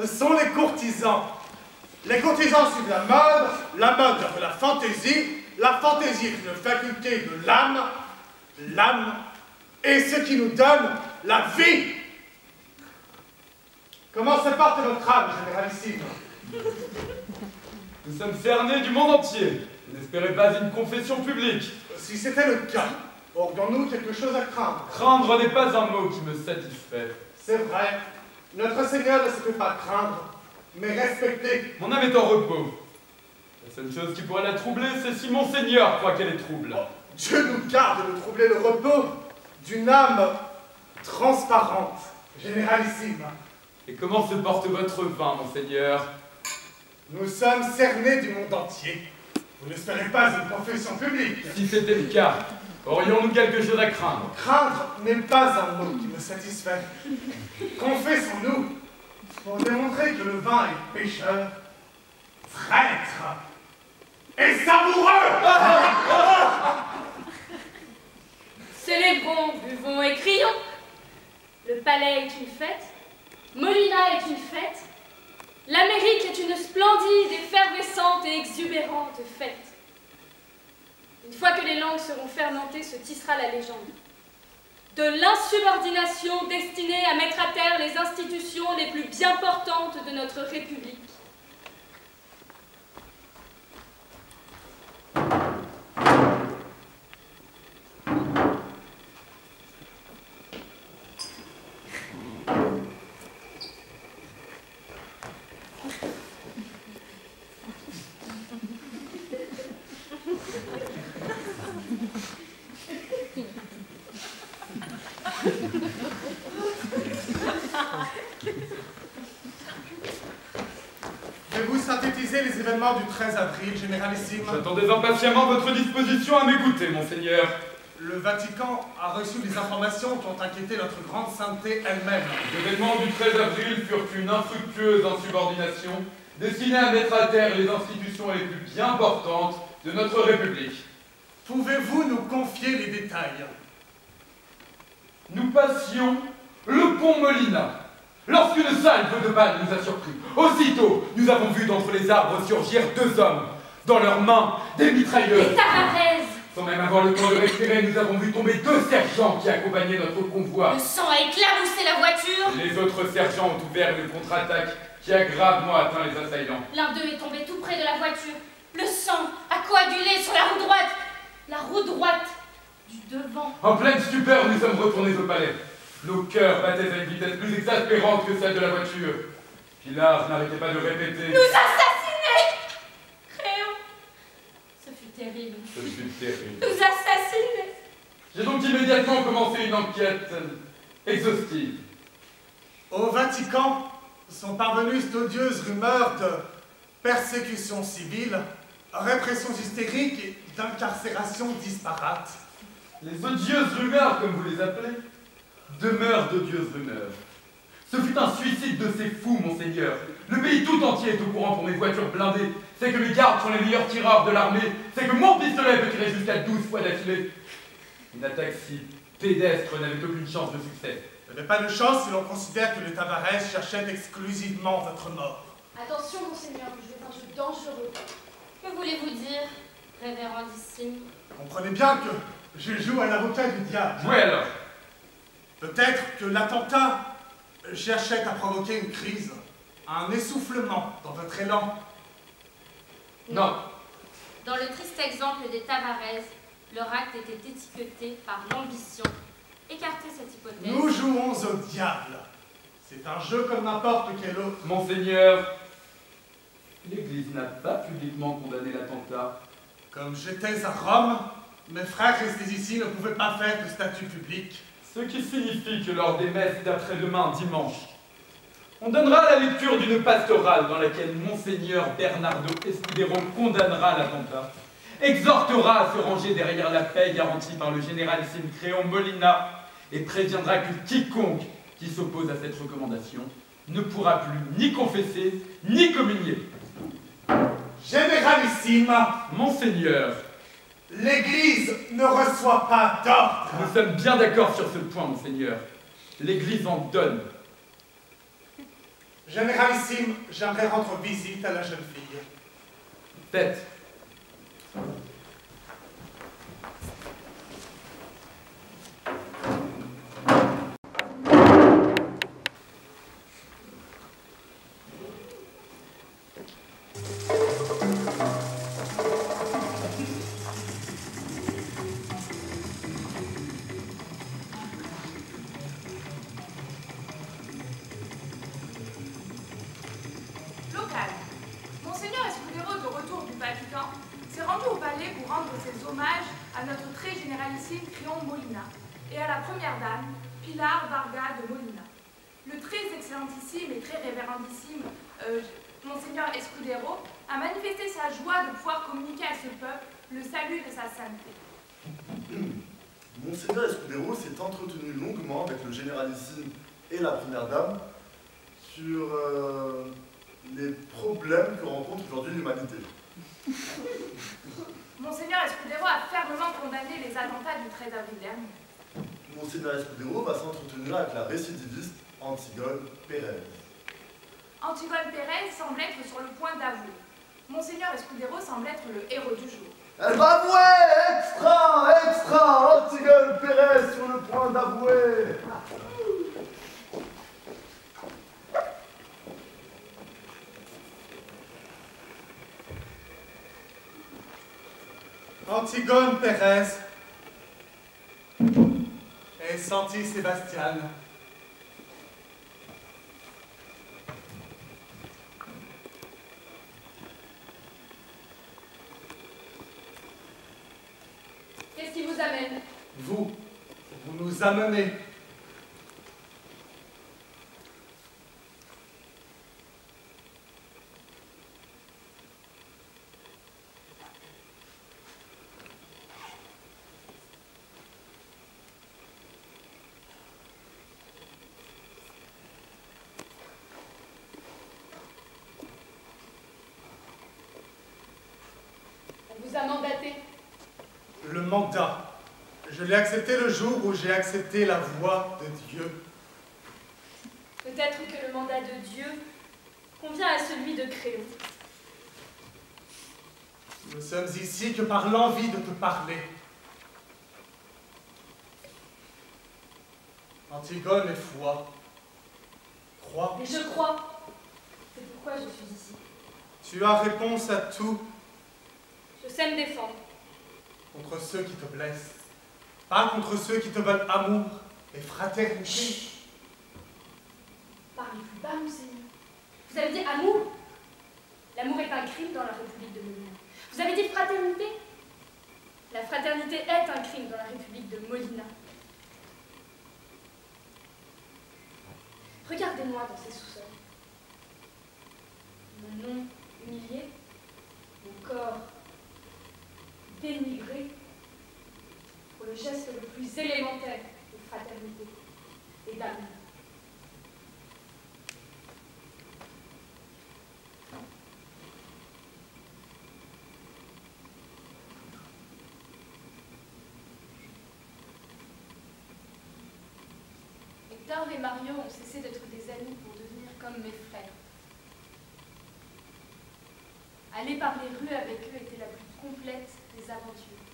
sont les courtisans. Les courtisans suivent la mode de la fantaisie est une faculté de l'âme est ce qui nous donne la vie. Comment se porte votre âme, généralissime?
Nous sommes cernés du monde entier. N'espérez pas une confession publique.
Si c'était le cas, aurions-nous quelque chose à craindre?
Craindre n'est pas un mot qui me satisfait.
C'est vrai. Notre Seigneur ne se fait pas craindre, mais respecter.
Mon âme est en repos. La seule chose qui pourrait la troubler, c'est si mon Seigneur croit qu'elle est trouble.
Oh, Dieu nous garde de troubler le repos d'une âme transparente, généralissime.
Et comment se porte votre vin, mon Seigneur?
Nous sommes cernés du monde entier. Vous n'espérez pas une confession publique?
Si c'était le cas, aurions-nous quelque chose à craindre?
Craindre n'est pas un mot qui me satisfait. Confessons-nous, pour démontrer que le vin est pécheur, traître et savoureux.
Célébrons, buvons et crions. Le palais est une fête. Molina est une fête. L'Amérique est une splendide, effervescente et exubérante fête. Une fois que les langues seront fermentées, se tissera la légende. De l'insubordination destinée à mettre à terre les institutions les plus bien portantes de notre République.
Pouvez-vous synthétiser les événements du 13 avril, généralissime?
J'attendais impatiemment votre disposition à m'écouter, monseigneur.
Le Vatican a reçu des informations qui ont inquiété notre grande sainteté elle-même.
Les événements du 13 avril furent une infructueuse insubordination destinée à mettre à terre les institutions les plus bien portantes de notre République.
Pouvez-vous nous confier les détails?
Nous passions le pont Molina, lorsqu'une salve de balles nous a surpris. Aussitôt, nous avons vu d'entre les arbres surgir deux hommes, dans leurs mains des mitrailleuses.
Les Tavares!
Sans même avoir le temps de respirer, nous avons vu tomber deux sergents qui accompagnaient notre convoi.
Le sang a éclaboussé la voiture.
Les autres sergents ont ouvert une contre-attaque qui a gravement atteint les assaillants.
L'un d'eux est tombé tout près de la voiture. Le sang a coagulé sur la roue droite. La roue droite du devant.
En pleine stupeur, nous sommes retournés au palais. Nos cœurs battaient à une vitesse plus exaspérante que celle de la voiture. Pilar n'arrêtait pas de répéter.
Nous assassiner! Créon. Ce fut terrible.
Ce fut terrible.
Nous assassiner!
J'ai donc immédiatement commencé une enquête exhaustive.
Au Vatican sont parvenues d'odieuses rumeurs de persécution civile, répression hystérique et d'incarcération disparate.
Les odieuses rumeurs, comme vous les appelez, demeurent d'odieuses rumeurs. Ce fut un suicide de ces fous, monseigneur. Le pays tout entier est au courant pour mes voitures blindées. C'est que mes gardes sont les meilleurs tireurs de l'armée. C'est que mon pistolet peut tirer jusqu'à 12 fois d'affilée. Une attaque si pédestre n'avait aucune chance de succès.
Il n'y avait pas de chance si l'on considère que les Tavares cherchaient exclusivement votre mort.
Attention, monseigneur, le jeu est un jeu dangereux.
Que voulez-vous dire? Révérendissime.
Comprenez bien que je joue à l'avocat du diable.
Oui alors.
Peut-être que l'attentat cherchait à provoquer une crise, un essoufflement dans votre élan.
Non.
Dans le triste exemple des Tavares, leur acte était étiqueté par l'ambition. Écartez cette hypothèse.
Nous jouons au diable. C'est un jeu comme n'importe quel autre.
Monseigneur, l'Église n'a pas publiquement condamné l'attentat.
Comme j'étais à Rome, mes frères restés ici ne pouvaient pas faire de statut public.
Ce qui signifie que lors des messes d'après-demain dimanche, on donnera la lecture d'une pastorale dans laquelle Monseigneur Bernardo Escudero condamnera l'attentat, exhortera à se ranger derrière la paix garantie par le généralissime Créon Molina et préviendra que quiconque qui s'oppose à cette recommandation ne pourra plus ni confesser ni communier.
Généralissime,
Monseigneur,
l'Église ne reçoit pas d'ordre.
nous sommes bien d'accord sur ce point, Monseigneur. L'Église en donne.
Généralissime, j'aimerais rendre visite à la jeune fille.
Faites.
Local. Monseigneur Escudero, de retour du Vatican, s'est rendu au palais pour rendre ses hommages à notre très généralissime Créon Molina et à la première dame, Pilar Varga de Molina. Le très excellentissime et très révérendissime Monseigneur Escudero a manifesté sa joie de pouvoir communiquer à ce peuple le salut de sa sainteté.
Monseigneur Escudero s'est entretenu longuement avec le généralissime et la première dame sur les problèmes que rencontre aujourd'hui l'humanité.
Monseigneur Escudero a fermement condamné les attentats du 13 avril dernier.
Monseigneur Escudero va s'entretenir avec la récidiviste Antigone Pérez.
Antigone Pérez semble être sur le point d'avouer. Monseigneur Escudero semble être le héros du jour.
Elle va avouer! Extra! Extra! Antigone Pérez sur le point d'avouer!
Antigone Pérez et Santi Sébastien.
Qu'est-ce qui vous amène?
Vous nous amenez.
On vous a mandaté.
Le mandat. Je l'ai accepté le jour où j'ai accepté la voix de Dieu.
Peut-être que le mandat de Dieu convient à celui de Créon.
Nous sommes ici que par l'envie de te parler. Antigone et foi. Crois.
Et je crois. C'est pourquoi je suis ici.
Tu as réponse à tout
Je sais me défendre.
contre ceux qui te blessent. Pas contre ceux qui te veulent amour et fraternité.
Parlez plus bas, Monseigneur. Vous avez dit amour? L'amour est un crime dans la République de Molina. Vous avez dit fraternité? La fraternité est un crime dans la République de Molina. Regardez-moi dans ces sous-sols. Mon nom humilié, mon corps dénigré pour le geste le plus élémentaire de fraternité et d'amour. Hector et Mario ont cessé d'être des amis pour devenir comme mes frères. Aller par les rues avec eux était la plus complète aventures,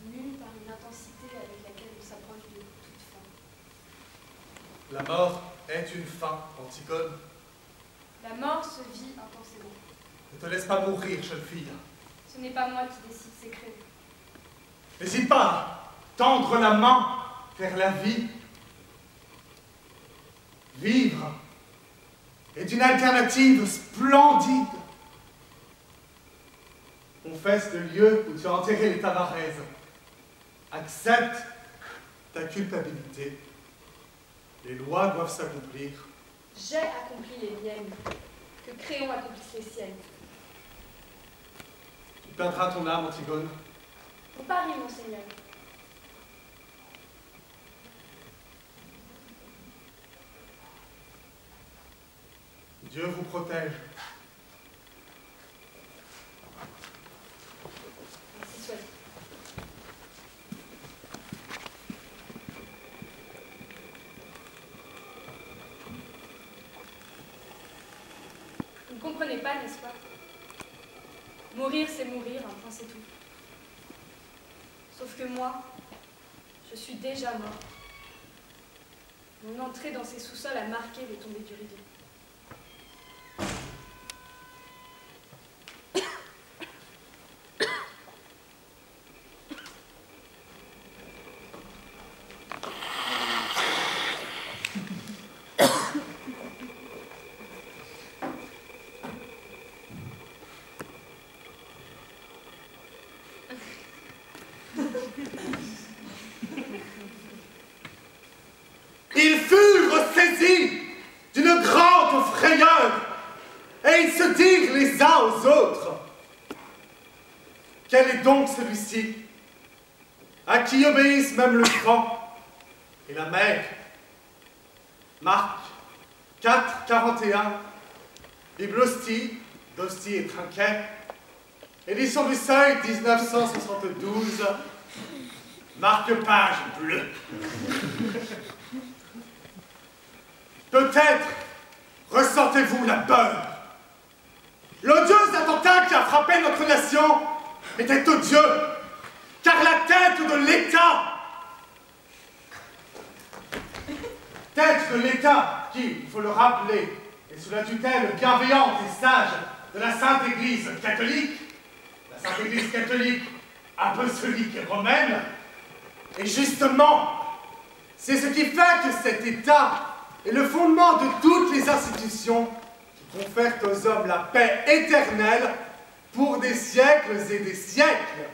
mues par une intensité avec laquelle on s'approche de toute fin.
La mort est une fin, Antigone.
La mort se vit intensément.
Ne te laisse pas mourir, jeune fille.
Ce n'est pas moi qui décide, c'est Créon.
N'hésite pas à tendre la main vers la vie. Vivre est une alternative splendide. Confesse le lieu où tu as enterré les Tavaraises. Accepte ta culpabilité. Les lois doivent s'accomplir.
J'ai accompli les miennes, que Créon accomplisse les siennes.
Tu perdras ton âme, Antigone.
Au Paris, monseigneur.
Dieu vous protège.
Ainsi soit. Vous ne comprenez pas, n'est-ce pas? Mourir, c'est mourir, un point c'est tout. Sauf que moi, je suis déjà mort. Mon entrée dans ces sous-sols a marqué les tombées du rideau.
Ils furent saisis d'une grande frayeur, et ils se dirent les uns aux autres: quel est donc celui-ci, à qui obéissent même le vent et la mer? Marc 4, 41, Bible Hostie, d'Hostie et Trinquet, édition du Seuil 1972, marque-page bleu. Peut-être ressentez-vous la peur. L'odieux attentat qui a frappé notre nation était odieux, car la tête de l'État qui, il faut le rappeler, est sous la tutelle bienveillante et sage de la Sainte Église catholique, la Sainte Église catholique apostolique et romaine, et justement, c'est ce qui fait que cet État est le fondement de toutes les institutions qui confèrent aux hommes la paix éternelle pour des siècles et des siècles.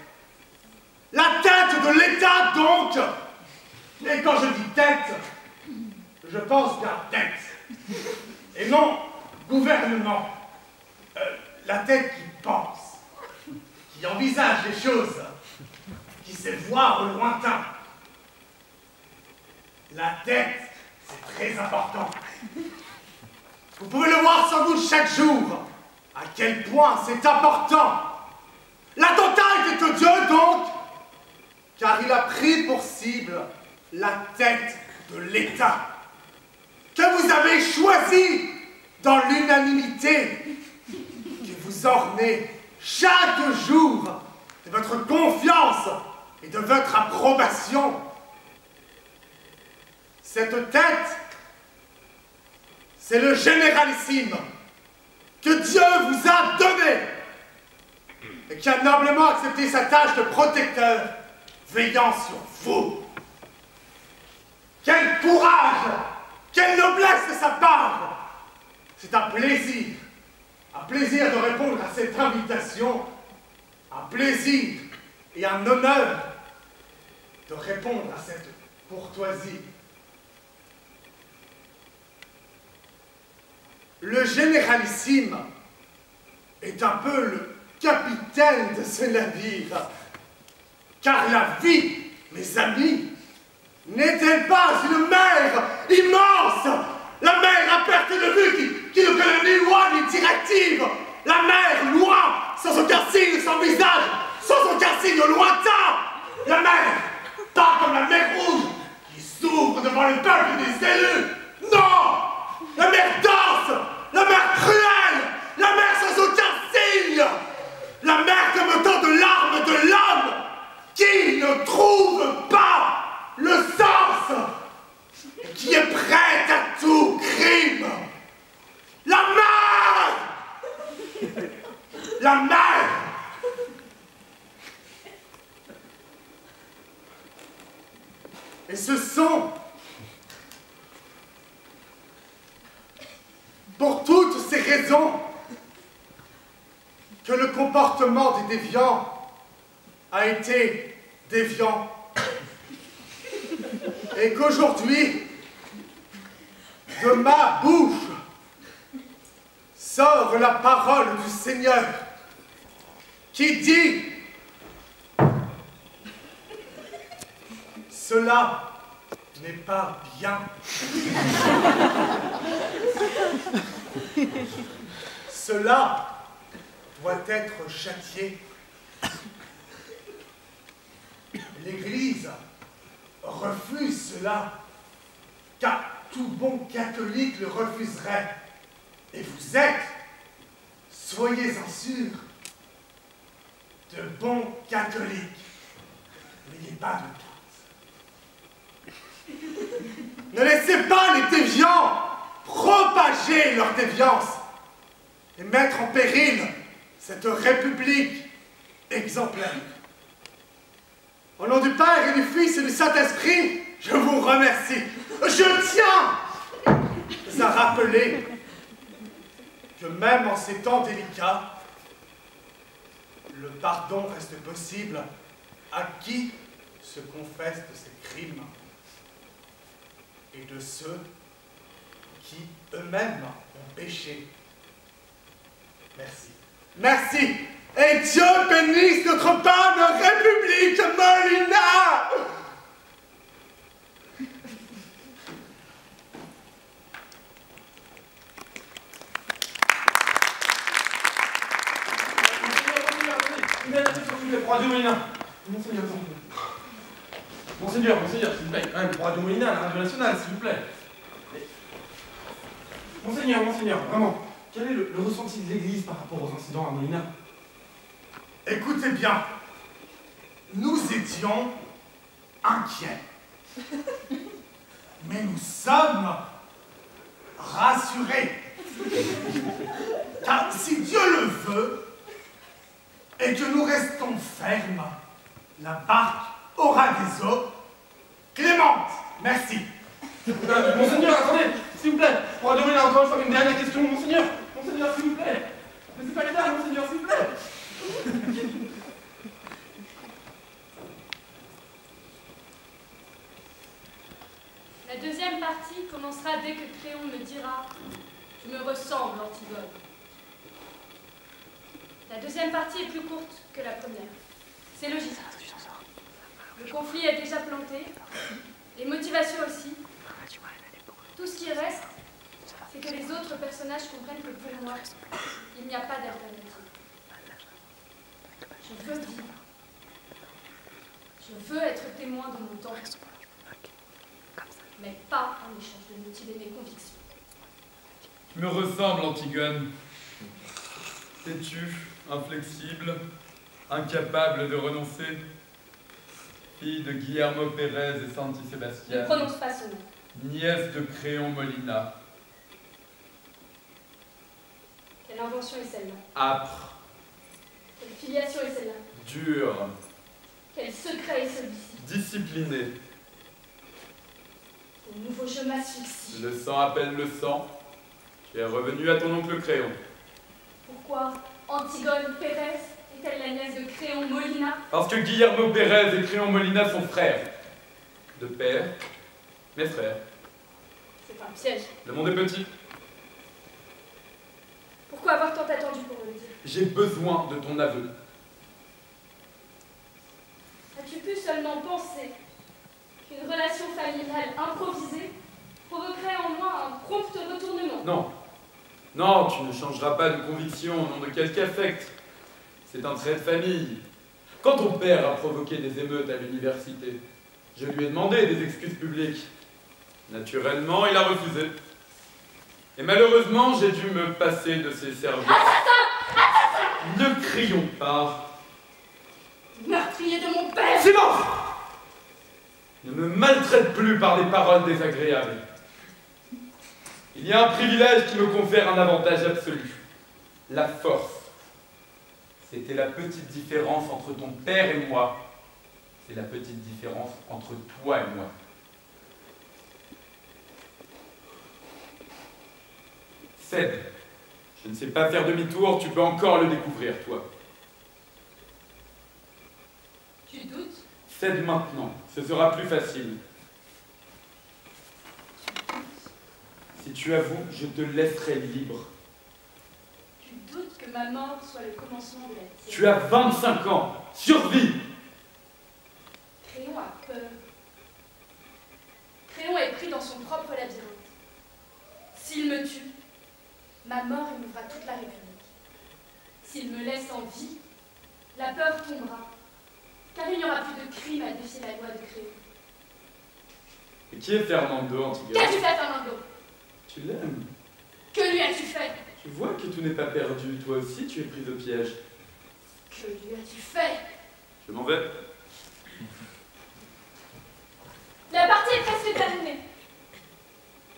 La tête de l'État, donc! Et quand je dis tête, je pense bien tête. Et non gouvernement. La tête qui pense, qui envisage les choses, qui sait voir au lointain. La tête, c'est très important. Vous pouvez le voir sans doute chaque jour, à quel point c'est important. L'attentat était odieux donc, car il a pris pour cible la tête de l'État, que vous avez choisi dans l'unanimité, que vous ornez chaque jour de votre confiance et de votre approbation. Cette tête, c'est le généralissime que Dieu vous a donné et qui a noblement accepté sa tâche de protecteur, veillant sur vous. Quel courage, quelle noblesse de sa part! C'est un plaisir de répondre à cette invitation, un plaisir et un honneur de répondre à cette courtoisie. Le généralissime est un peu le capitaine de ce navire, car la vie, mes amis, n'est-elle pas une mer immense? La mer à perte de vue qui ne connaît ni loi ni directive. La mer loin, sans aucun signe, sans visage, sans aucun signe lointain. La mer, pas comme la mer rouge, qui s'ouvre devant le peuple des élus. Non! La mer dense, la mer cruelle, la mer sans aucun signe. La mer que Et ce sont, pour toutes ces raisons, que le comportement des déviants a été déviant. Et qu'aujourd'hui, de ma bouche, sort la parole du Seigneur qui dit: cela n'est pas bien. Cela doit être châtié. L'Église refuse cela, car tout bon catholique le refuserait. Et vous êtes, soyez-en sûrs, de bons catholiques. N'ayez pas de doute. Ne laissez pas les déviants propager leur déviance et mettre en péril cette république exemplaire. Au nom du Père et du Fils et du Saint-Esprit, je vous remercie. Je tiens à rappeler que même en ces temps délicats, le pardon reste possible à qui se confesse de ses crimes et de ceux qui eux-mêmes ont péché. Merci. Merci. Et Dieu bénisse notre bonne République Molina.
Radio Molina. Monseigneur, s'il vous plaît. Quand même, Radio Molina, la radio nationale, s'il vous plaît. Monseigneur, vraiment, quel est le ressenti de l'Église par rapport aux incidents à Molina?
Écoutez bien, nous étions inquiets. Mais nous sommes rassurés. Car si Dieu le veut, et que nous restons fermes, la barque aura des eaux clémentes. Merci.
Monseigneur, attendez, s'il vous plaît. Pour donner encore une fois une dernière question, Monseigneur. Monseigneur, s'il vous plaît. Mais c'est pas les dames, Monseigneur, s'il vous plaît.
La deuxième partie commencera dès que Créon me dira « Tu me ressembles, Antigone ». La deuxième partie est plus courte que la première. C'est logique. Le conflit est déjà planté, les motivations aussi. Tout ce qui reste, c'est que les autres personnages comprennent que pour moi, il n'y a pas d'alternative. Je veux vivre. Je veux être témoin de mon temps. Mais pas en échange de motiver mes convictions.
Tu me ressembles, Antigone. Têtue, inflexible, incapable de renoncer. Fille de Guillermo Pérez et Santi Sébastien.
Ne prononce pas ce nom.
Nièce de Créon Molina.
Quelle invention est celle-là?
Âpre.
Quelle filiation est celle-là?
Dure.
Quel secret est celui-ci?
Discipliné.
Au nouveau jeu m'asphyxie.
Le sang appelle le sang. Tu es revenu à ton oncle Créon.
Pourquoi Antigone Pérez est-elle la nièce de Créon Molina?
Parce que Guillermo Pérez et Créon Molina sont frères. De père, mes frères.
C'est un piège.
Le monde est petit.
Pourquoi avoir tant attendu pour me le dire?
J'ai besoin de ton aveu.
As-tu pu seulement penser qu'une relation familiale improvisée provoquerait en moi un prompt retournement?
Non. Non, tu ne changeras pas de conviction au nom de quelque affect. C'est un trait de famille. Quand ton père a provoqué des émeutes à l'université, je lui ai demandé des excuses publiques. Naturellement, il a refusé. Et malheureusement, j'ai dû me passer de ses services. Ne crions pas.
Meurtrier de mon père!
Silence! Ne me maltraite plus par des paroles désagréables. Il y a un privilège qui me confère un avantage absolu. La force. C'était la petite différence entre ton père et moi. C'est la petite différence entre toi et moi. Cède. Je ne sais pas faire demi-tour, tu peux encore le découvrir, toi.
Tu doutes?
Cède maintenant, ce sera plus facile. Si tu avoues, je te laisserai libre.
Tu doutes que ma mort soit le commencement de la tienne?
Tu as 25 ans. Survie!
Créon a peur. Créon est pris dans son propre labyrinthe. S'il me tue, ma mort émouvra toute la République. S'il me laisse en vie, la peur tombera, car il n'y aura plus de crime à défier la loi de Créon.
Et qui est Fernando, Antigone?
Qu'as-tu fait, Fernando?
Tu l'aimes?
Que lui as-tu fait?
Tu vois que tout n'est pas perdu, toi aussi tu es pris au piège.
Que lui as-tu fait?
Je m'en vais.
La partie est presque terminée.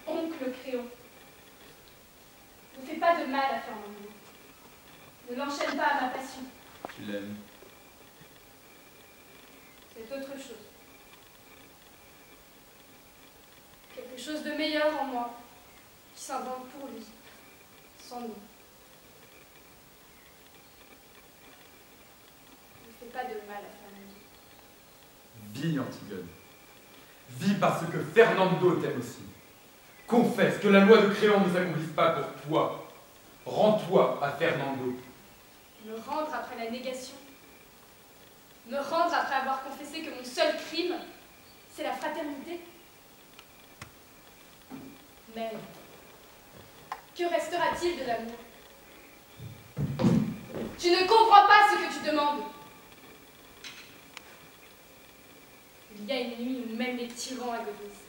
Oncle Créon, ne fais pas de mal à Fernando. Ne l'enchaîne pas à ma passion.
Tu l'aimes.
C'est autre chose. Quelque chose de meilleur en moi, qui s'invente pour lui, sans nous. Ne fais pas de mal à Fernando.
Vis, Antigone. Vis parce que Fernando t'aime aussi. Confesse que la loi de Créon ne s'accomplisse pas pour toi. Rends-toi à Fernando.
Me rendre après la négation. Me rendre après avoir confessé que mon seul crime, c'est la fraternité. Mais que restera-t-il de l'amour? Tu ne comprends pas ce que tu demandes. Il y a une nuit où même les tyrans agonisent.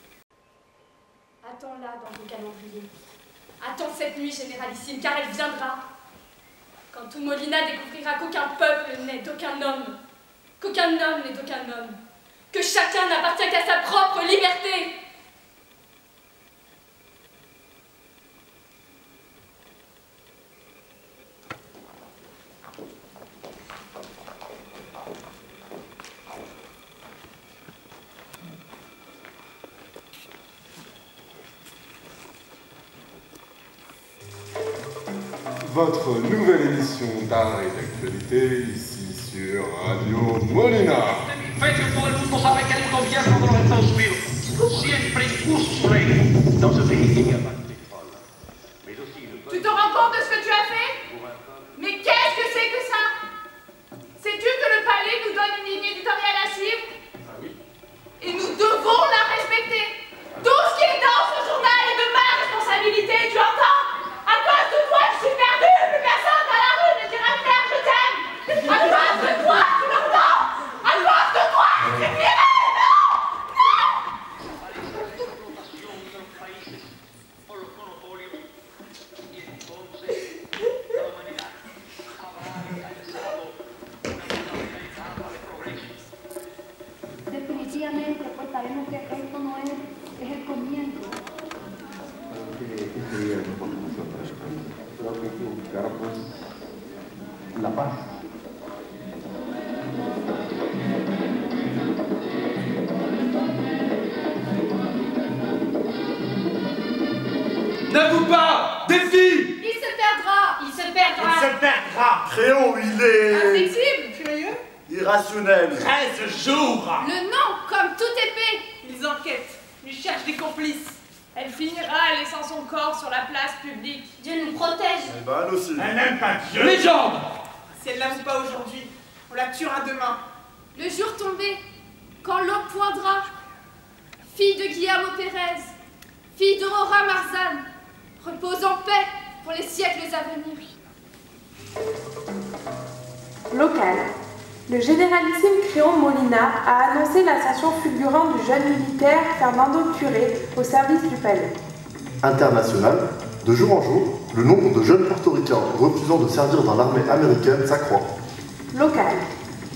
Attends-la dans ton calendrier. Attends cette nuit généralissime, car elle viendra. Quand tout Molina découvrira qu'aucun peuple n'est d'aucun homme, qu'aucun homme n'est d'aucun homme, que chacun n'appartient qu'à sa propre liberté.
Votre nouvelle émission d'art et d'actualité, ici sur Radio Molina.
Todo el mundo sabe que el gobierno de los Estados Unidos siempre impuso leyes dans ce pays qui est
Tu te rends compte de ce que tu as fait? Mais qu'est-ce que c'est que ça? Sais-tu que le palais nous donne une ligne éditoriale à suivre?
Ah oui.
Et nous devons la respecter. Tout ce qui est dans ce journal est de ma responsabilité, tu entends? À cause de toi, je suis perdue. Plus personne dans la rue ne dira merde, je t'aime. À cause de toi, tu m'entends? À cause de toi, je suis virée.
Definitivamente, pues sabemos que esto no es el comienzo.
Este día es mejor que nosotros. Creo que hay que buscar, pues, la paz.
N'avoue pas! Défi!
Il se perdra! Il se perdra!
Il se perdra!
Créon, il est...
Inflexible, curieux.
irrationnel.
13 jours!
Le nom, comme toute épée!
Ils enquêtent, lui cherchent des complices. Elle finira laissant son corps sur la place publique.
Dieu nous protège!
Eh ben, elle aussi.
Elle n'aime pas Dieu!
Légende!
Si elle l'avoue pas aujourd'hui, on la tuera demain.
Le jour tombé, quand l'aube poindra, fille de Guillermo Pérez, fille d'Aurora Marzan, repose en paix pour les siècles à venir.
Local. Le généralissime Créon Molina a annoncé l'ascension fulgurante du jeune militaire Fernando Curé au service du palais.
International. De jour en jour, le nombre de jeunes portoricains refusant de servir dans l'armée américaine s'accroît.
Local.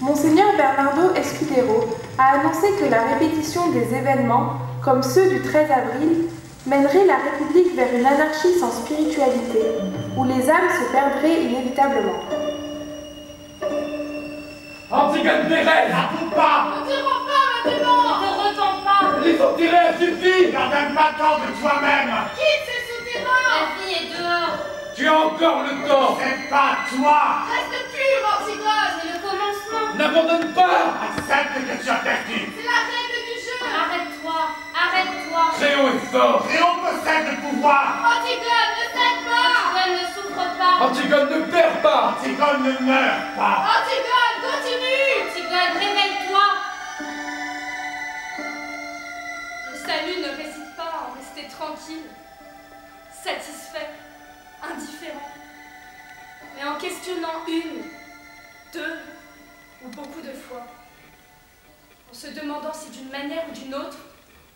Monseigneur Bernardo Escudero a annoncé que la répétition des événements, comme ceux du 13 avril, mènerait la République vers une anarchie sans spiritualité, où les âmes se perdraient inévitablement.
Antigone Pérez!
N'avoue pas!
Ne te rends pas maintenant! Ne te retends pas!
Les souterrains suffisent!
N'en donne pas tant de toi-même!
Quitte ces souterrains!
La vie est dehors.
Tu as encore le temps.
C'est pas toi.
Reste pur, Antigone. C'est le commencement.
N'abandonne pas.
Accepte que tu as perdu.
C'est la règle du jeu. Arrête-toi. Arrête-toi.
Créon est fort.
Créon possède le pouvoir.
Antigone, ne cède pas. Antigone ne souffre pas.
Antigone ne perd pas.
Antigone ne meurt pas.
Antigone, continue. Antigone, réveille-toi.
Le salut ne réside pas en rester tranquille, satisfait, indifférent, mais en questionnant une, deux ou beaucoup de fois, en se demandant si d'une manière ou d'une autre,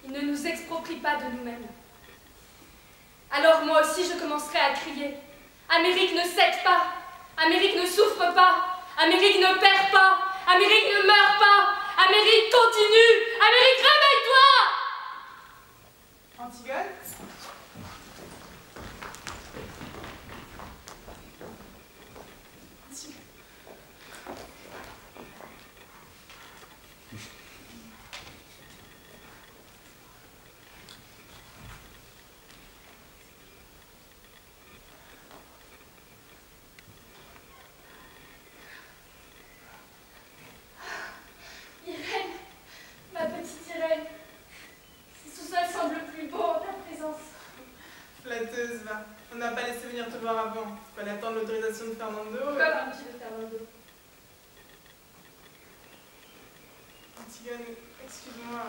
il ne nous exproprie pas de nous-mêmes. Alors moi aussi je commencerai à crier « Amérique ne cède pas, Amérique ne souffre pas, Amérique ne perd pas, Amérique ne meurt pas, Amérique continue, Amérique réveille-toi !»
Antigone?
Irène, ma petite Irène, ces sous-sols semblent plus beaux en ta présence.
Flatteuse, va. On n'a pas laissé venir te voir avant. Fallait attendre l'autorisation de Fernando.
Pourquoi parles-tu de Fernando?
Antigone, excuse-moi.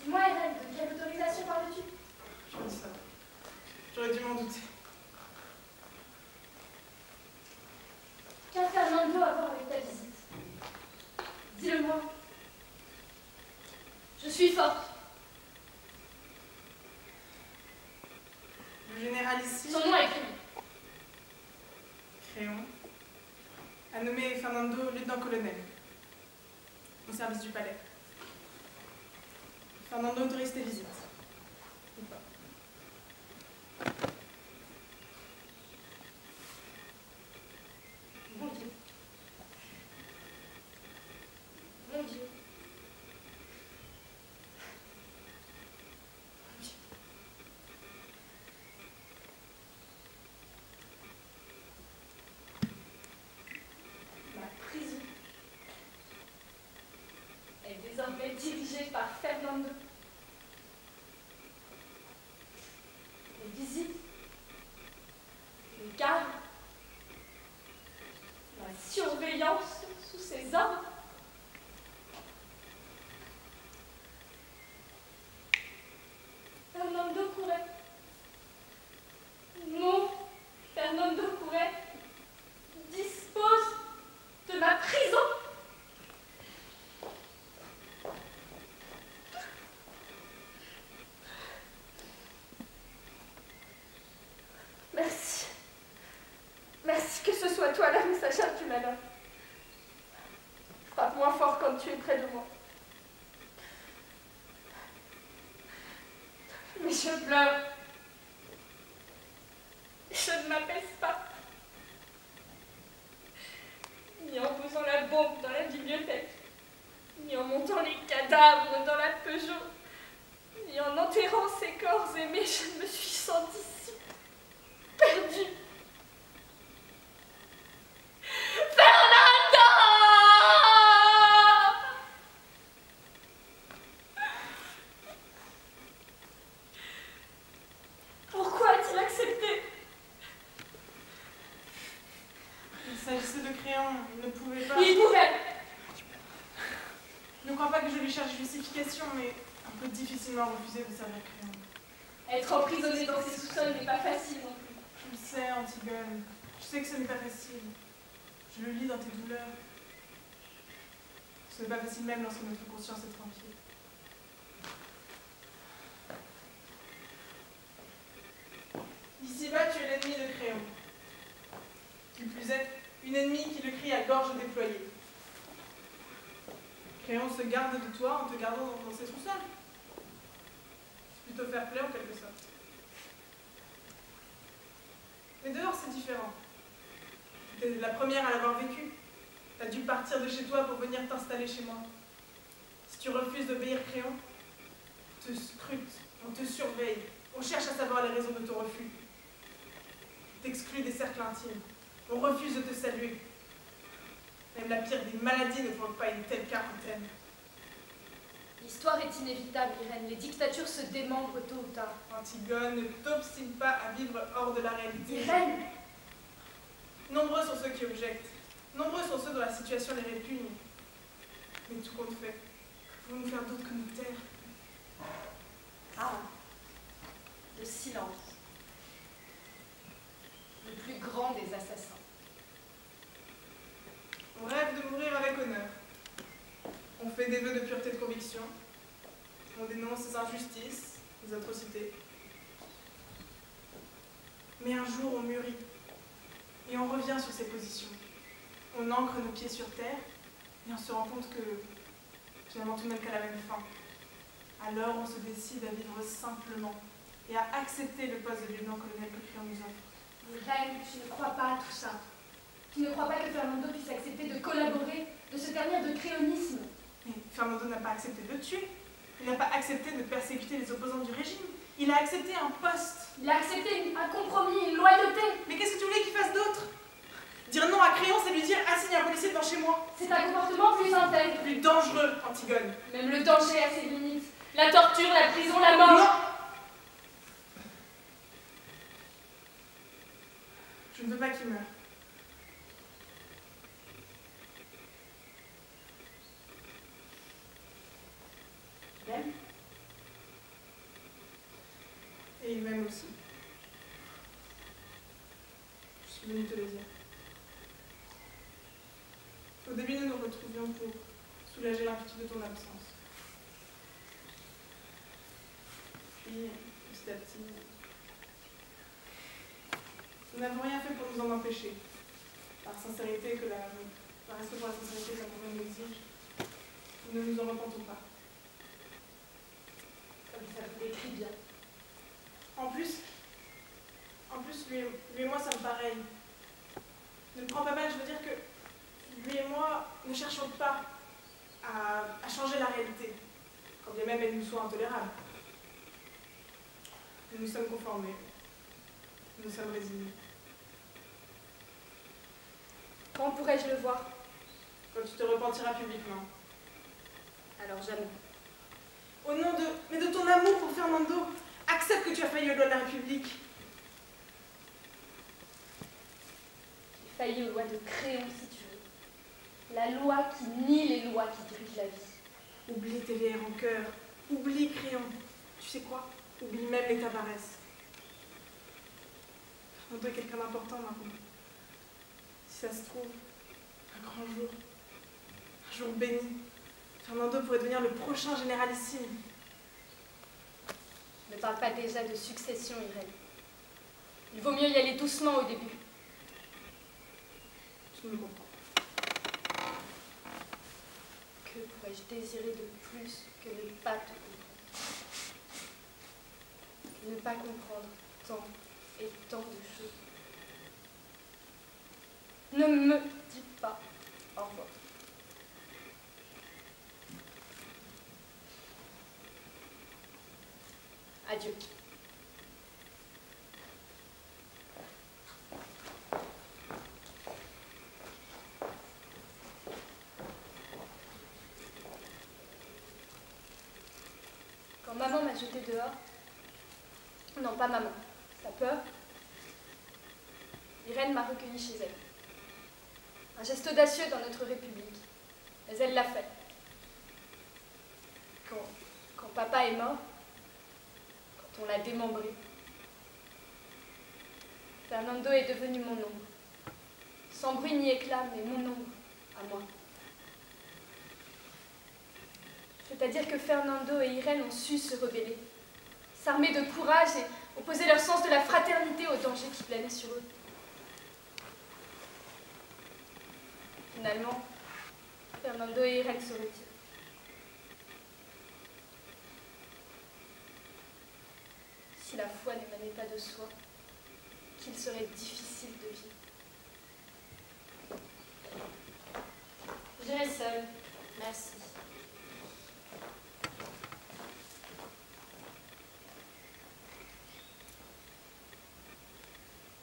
Dis-moi, Irène, de quelle autorisation parles-tu?
Je dis ça. J'aurais dû m'en douter.
Qu'a Fernando à voir avec ta visite? Dis-le-moi. Je suis forte.
Le général ici,
Son nom est écrit.
Créon, a nommé Fernando lieutenant-colonel au service du palais. Fernando autorise tes visites. Ou pas.
Mon Dieu. Mon Dieu. Ma prison est désormais dirigée par Fernando. Les visites, les gardes, la surveillance sous ses ordres. Fernando courait. Mon Fernando courait dispose de ma prison. Merci. Merci que ce soit toi la messagère du malheur. Frappe moins fort quand tu es près de moi. Mais je pleure. Je ne m'apaise pas. Ni en posant la bombe dans la bibliothèque, ni en montant les cadavres dans la Peugeot, ni en enterrant ces corps aimés, je me suis sentie si perdue. Fernando! Pourquoi a-t-il accepté?
Il s'agissait de Créon, il ne pouvait pas.
Il pouvait!
Je ne crois pas que je lui cherche justification, mais on peut difficilement refuser de servir Créon.
Être emprisonné dans ces sous-sols n'est pas facile non plus.
Je le sais, Antigone. Je sais que ce n'est pas facile. Je le lis dans tes douleurs. Ce n'est pas facile même lorsque notre conscience est tranquille. Ici-bas, tu es l'ennemi de Créon. Qui plus est, une ennemie qui le crie à gorge déployée. Créon se garde de toi en te gardant dans ses sous-sols. C'est plutôt fair play en quelque sorte. Mais dehors, c'est différent. Tu es la première à l'avoir vécu. Tu as dû partir de chez toi pour venir t'installer chez moi. Si tu refuses d'obéir Créon, on te scrute, on te surveille, on cherche à savoir les raisons de ton refus. t'exclut des cercles intimes. On refuse de te saluer. Même la pire des maladies ne provoque pas une telle quarantaine.
L'histoire est inévitable, Irène. Les dictatures se démembrent tôt ou tard.
Antigone, ne t'obstine pas à vivre hors de la réalité.
Irène!
Nombreux sont ceux qui objectent. Nombreux sont ceux dont la situation les répugne. Mais tout compte fait, que pouvons-nous faire d'autre que nous taire?
Ah, le silence. Le plus grand des assassins.
On rêve de mourir avec honneur. On fait des vœux de pureté de conviction. On dénonce les injustices, les atrocités. Mais un jour, on mûrit. Et on revient sur ses positions. On ancre nos pieds sur terre et on se rend compte que finalement tout mène qu'à la même fin. Alors on se décide à vivre simplement et à accepter le poste de lieutenant-colonel que Créon nous offre.
Irène, tu ne crois pas à tout ça. Tu ne crois pas que Fernando puisse accepter de collaborer, de se ternir de créonisme.
Mais Fernando n'a pas accepté de le tuer. Il n'a pas accepté de persécuter les opposants du régime. Il a accepté un poste.
Il a accepté un compromis, une loyauté.
Mais qu'est-ce que tu voulais qu'il fasse d'autre? Dire non à Créon, c'est lui dire assigner un policier devant chez moi.
C'est un comportement plus intègre.
Plus dangereux, Antigone.
Même le danger a ses limites. La torture, la prison, la mort.
Non. Je ne veux pas qu'il meure.
Il m'aime.
Et il m'aime aussi. Je suis venue te le dire. Au début, nous nous retrouvions pour soulager l'inquiétude de ton absence. Puis, petit à petit, nous n'avons rien fait pour nous en empêcher. Par sincérité par respect pour la sincérité que la convention nous exige, nous ne nous en repentons pas.
Comme ça vous décrit bien.
En plus, lui et moi sommes pareils. Ne me prends pas mal, je veux dire que lui et moi ne cherchons pas à changer la réalité, quand bien même elle nous soit intolérable. Nous nous sommes conformés. Nous nous sommes résignés.
Quand pourrais-je le voir?
Quand tu te repentiras publiquement.
Alors jamais.
Au nom de ton amour pour Fernando, accepte que tu as failli aux lois de la République.
J'ai failli aux lois de Créon, si tu veux. La loi qui nie les lois qui dirigent la vie.
Oublie tes vieilles rancœurs. Oublie Créon. Tu sais quoi? Oublie même les Tavares. Fernando est quelqu'un d'important maintenant. Si ça se trouve, un grand jour, un jour béni, Fernando pourrait devenir le prochain généralissime.
Ne parle pas déjà de succession, Irène. Il vaut mieux y aller doucement au début.
Tu me comprends.
Que pourrais-je désirer de plus que ne pas te comprendre? Ne pas comprendre tant et tant de choses. Ne me dis pas au revoir. Adieu. Quand maman m'a jetée dehors, non pas maman, sa peur, Irène m'a recueillie chez elle. Un geste audacieux dans notre République, mais elle l'a fait. Quand papa est mort, on l'a démembré. Fernando est devenu mon ombre. Sans bruit ni éclat, mais mon ombre, à moi. C'est-à-dire que Fernando et Irène ont su se rebeller, s'armer de courage et opposer leur sens de la fraternité au danger qui planait sur eux. Finalement, Fernando et Irène se retirent. Si la foi n'émanait pas de soi, qu'il serait difficile de vivre.
J'irai seule. Merci.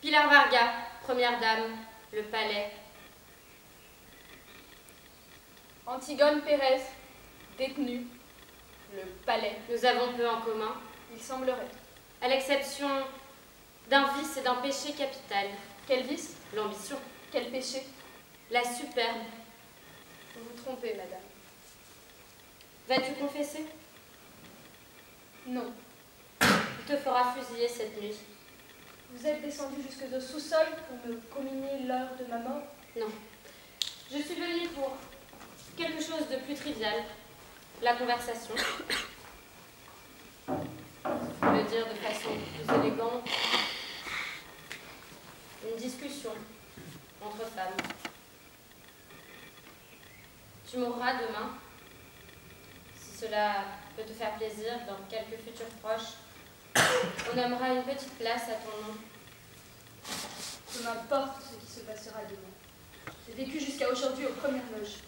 Pilar Varga, première dame, le palais.
Antigone Pérez, détenue, le palais.
Nous avons peu en commun,
il semblerait.
À l'exception d'un vice et d'un péché capital.
Quel vice?
L'ambition.
Quel péché?
La superbe.
Vous vous trompez, madame.
Vas-tu confesser?
Non.
Tu te feras fusiller cette nuit.
Vous êtes descendu jusque au sous-sol pour me communier l'heure de ma mort?
Non. Je suis venue pour quelque chose de plus trivial. La conversation. Pour le dire de façon plus élégante. Une discussion entre femmes. Tu mourras demain. Si cela peut te faire plaisir, dans quelques futurs proches, on nommera une petite place à ton nom.
Peu m'importe ce qui se passera demain. J'ai vécu jusqu'à aujourd'hui aux premières loges.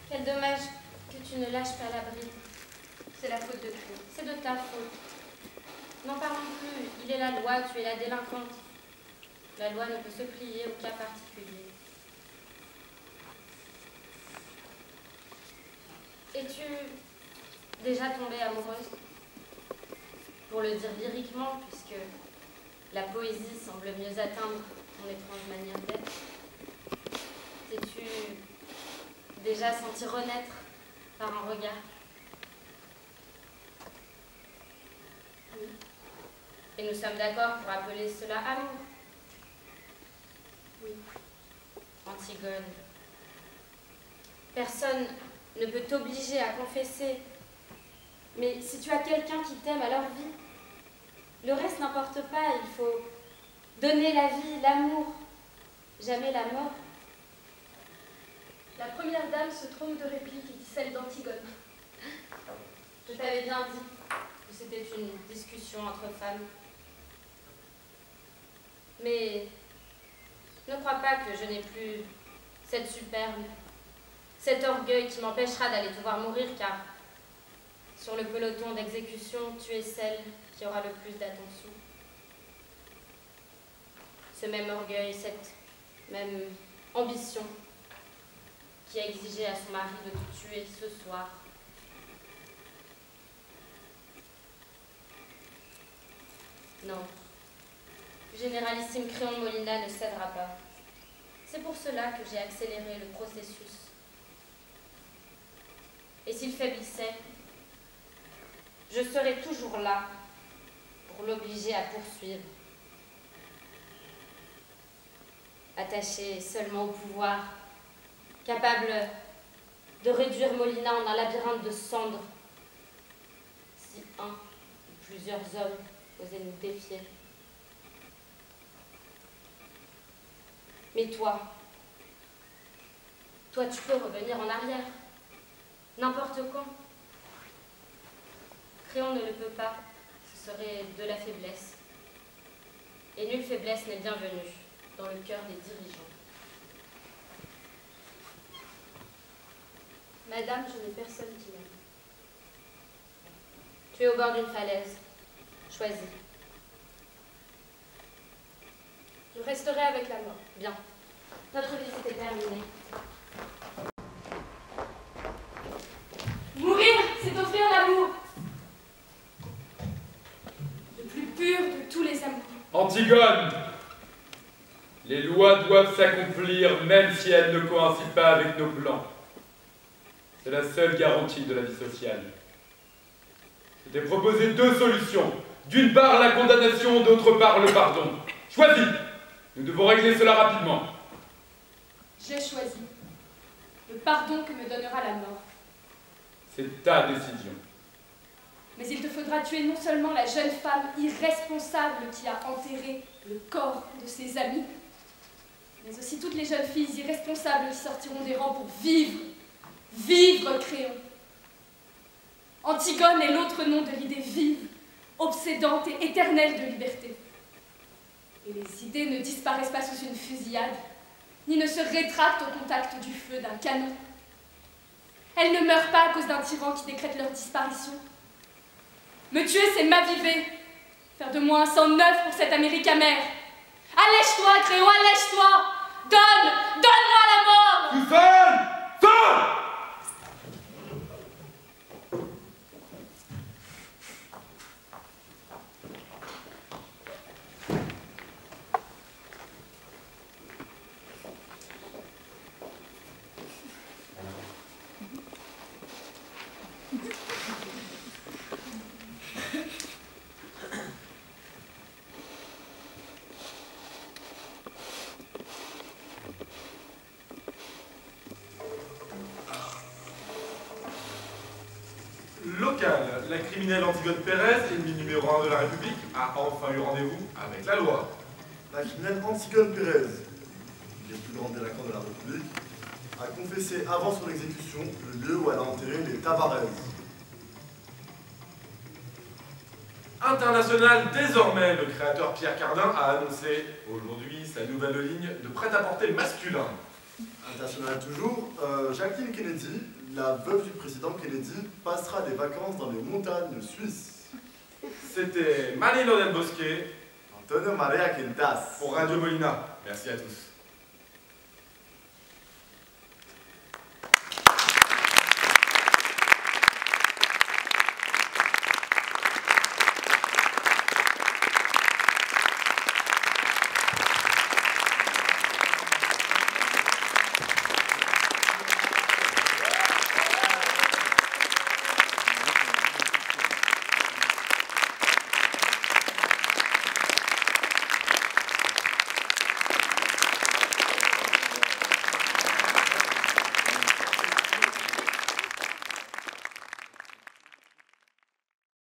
Quel dommage que tu ne lâches pas la bride.
C'est la faute de Cléo.
C'est de ta faute. N'en parlons plus. Il est la loi, tu es la délinquante. La loi ne peut se plier au cas particulier. Es-tu déjà tombée amoureuse? Pour le dire lyriquement, puisque la poésie semble mieux atteindre ton étrange manière d'être. T'es-tu déjà senti renaître par un regard?
Oui.
Et nous sommes d'accord pour appeler cela amour?
Oui.
Antigone, personne ne peut t'obliger à confesser. Mais si tu as quelqu'un qui t'aime, alors vis. Le reste n'importe pas, il faut donner la vie, l'amour, jamais la mort.
La première dame se trompe de réplique et dit celle d'Antigone.
Je t'avais bien dit que c'était une discussion entre femmes. Mais ne crois pas que je n'ai plus cette superbe, cet orgueil qui m'empêchera d'aller te voir mourir, car sur le peloton d'exécution, tu es celle qui aura le plus d'attention. Ce même orgueil, cette même ambition qui a exigé à son mari de te tuer ce soir. Non, Généralissime Créon Molina ne cédera pas. C'est pour cela que j'ai accéléré le processus. Et s'il faiblissait, je serai toujours là pour l'obliger à poursuivre. Attaché seulement au pouvoir, capable de réduire Molina en un labyrinthe de cendres, si un ou plusieurs hommes osaient nous défier. Mais toi, tu peux revenir en arrière, n'importe quand. Créon ne le peut pas, ce serait de la faiblesse. Et nulle faiblesse n'est bienvenue dans le cœur des dirigeants.
Madame, je n'ai personne qui m'aime.
Tu es au bord d'une falaise. Choisis.
Je resterai avec la mort.
Bien. Notre visite est terminée.
Mourir, c'est offrir l'amour. Le plus pur de tous les amours.
Antigone, les lois doivent s'accomplir même si elles ne coïncident pas avec nos plans. C'est la seule garantie de la vie sociale. Je t'ai proposé deux solutions. D'une part, la condamnation, d'autre part, le pardon. Choisis. Nous devons régler cela rapidement.
J'ai choisi le pardon que me donnera la mort.
C'est ta décision.
Mais il te faudra tuer non seulement la jeune femme irresponsable qui a enterré le corps de ses amis, mais aussi toutes les jeunes filles irresponsables qui sortiront des rangs pour vivre. Vivre, Créon. Antigone est l'autre nom de l'idée vive, obsédante et éternelle de liberté. Et les idées ne disparaissent pas sous une fusillade, ni ne se rétractent au contact du feu d'un canon. Elles ne meurent pas à cause d'un tyran qui décrète leur disparition. Me tuer, c'est m'aviver, faire de moi un sang neuf pour cette Amérique amère, Allège-toi, Créon, allège-toi! Donne-moi la mort!
Tout seul! Seul!
Local, la criminelle Antigone Pérez, ennemie numéro 1 de la République, a enfin eu rendez-vous avec la loi.
La criminelle Antigone Pérez, qui est le plus grand délinquant de la République, a confessé avant son exécution le lieu où elle a enterré les Tavares.
International, désormais, le créateur Pierre Cardin a annoncé aujourd'hui sa nouvelle ligne de prêt-à-porter masculin.
International toujours, Jacqueline Kennedy, la veuve du président Kennedy, passera des vacances dans les montagnes suisses.
C'était Marie-Laure Del Bosque
Antonio Maria Quintas
pour Radio Molina. Merci à tous.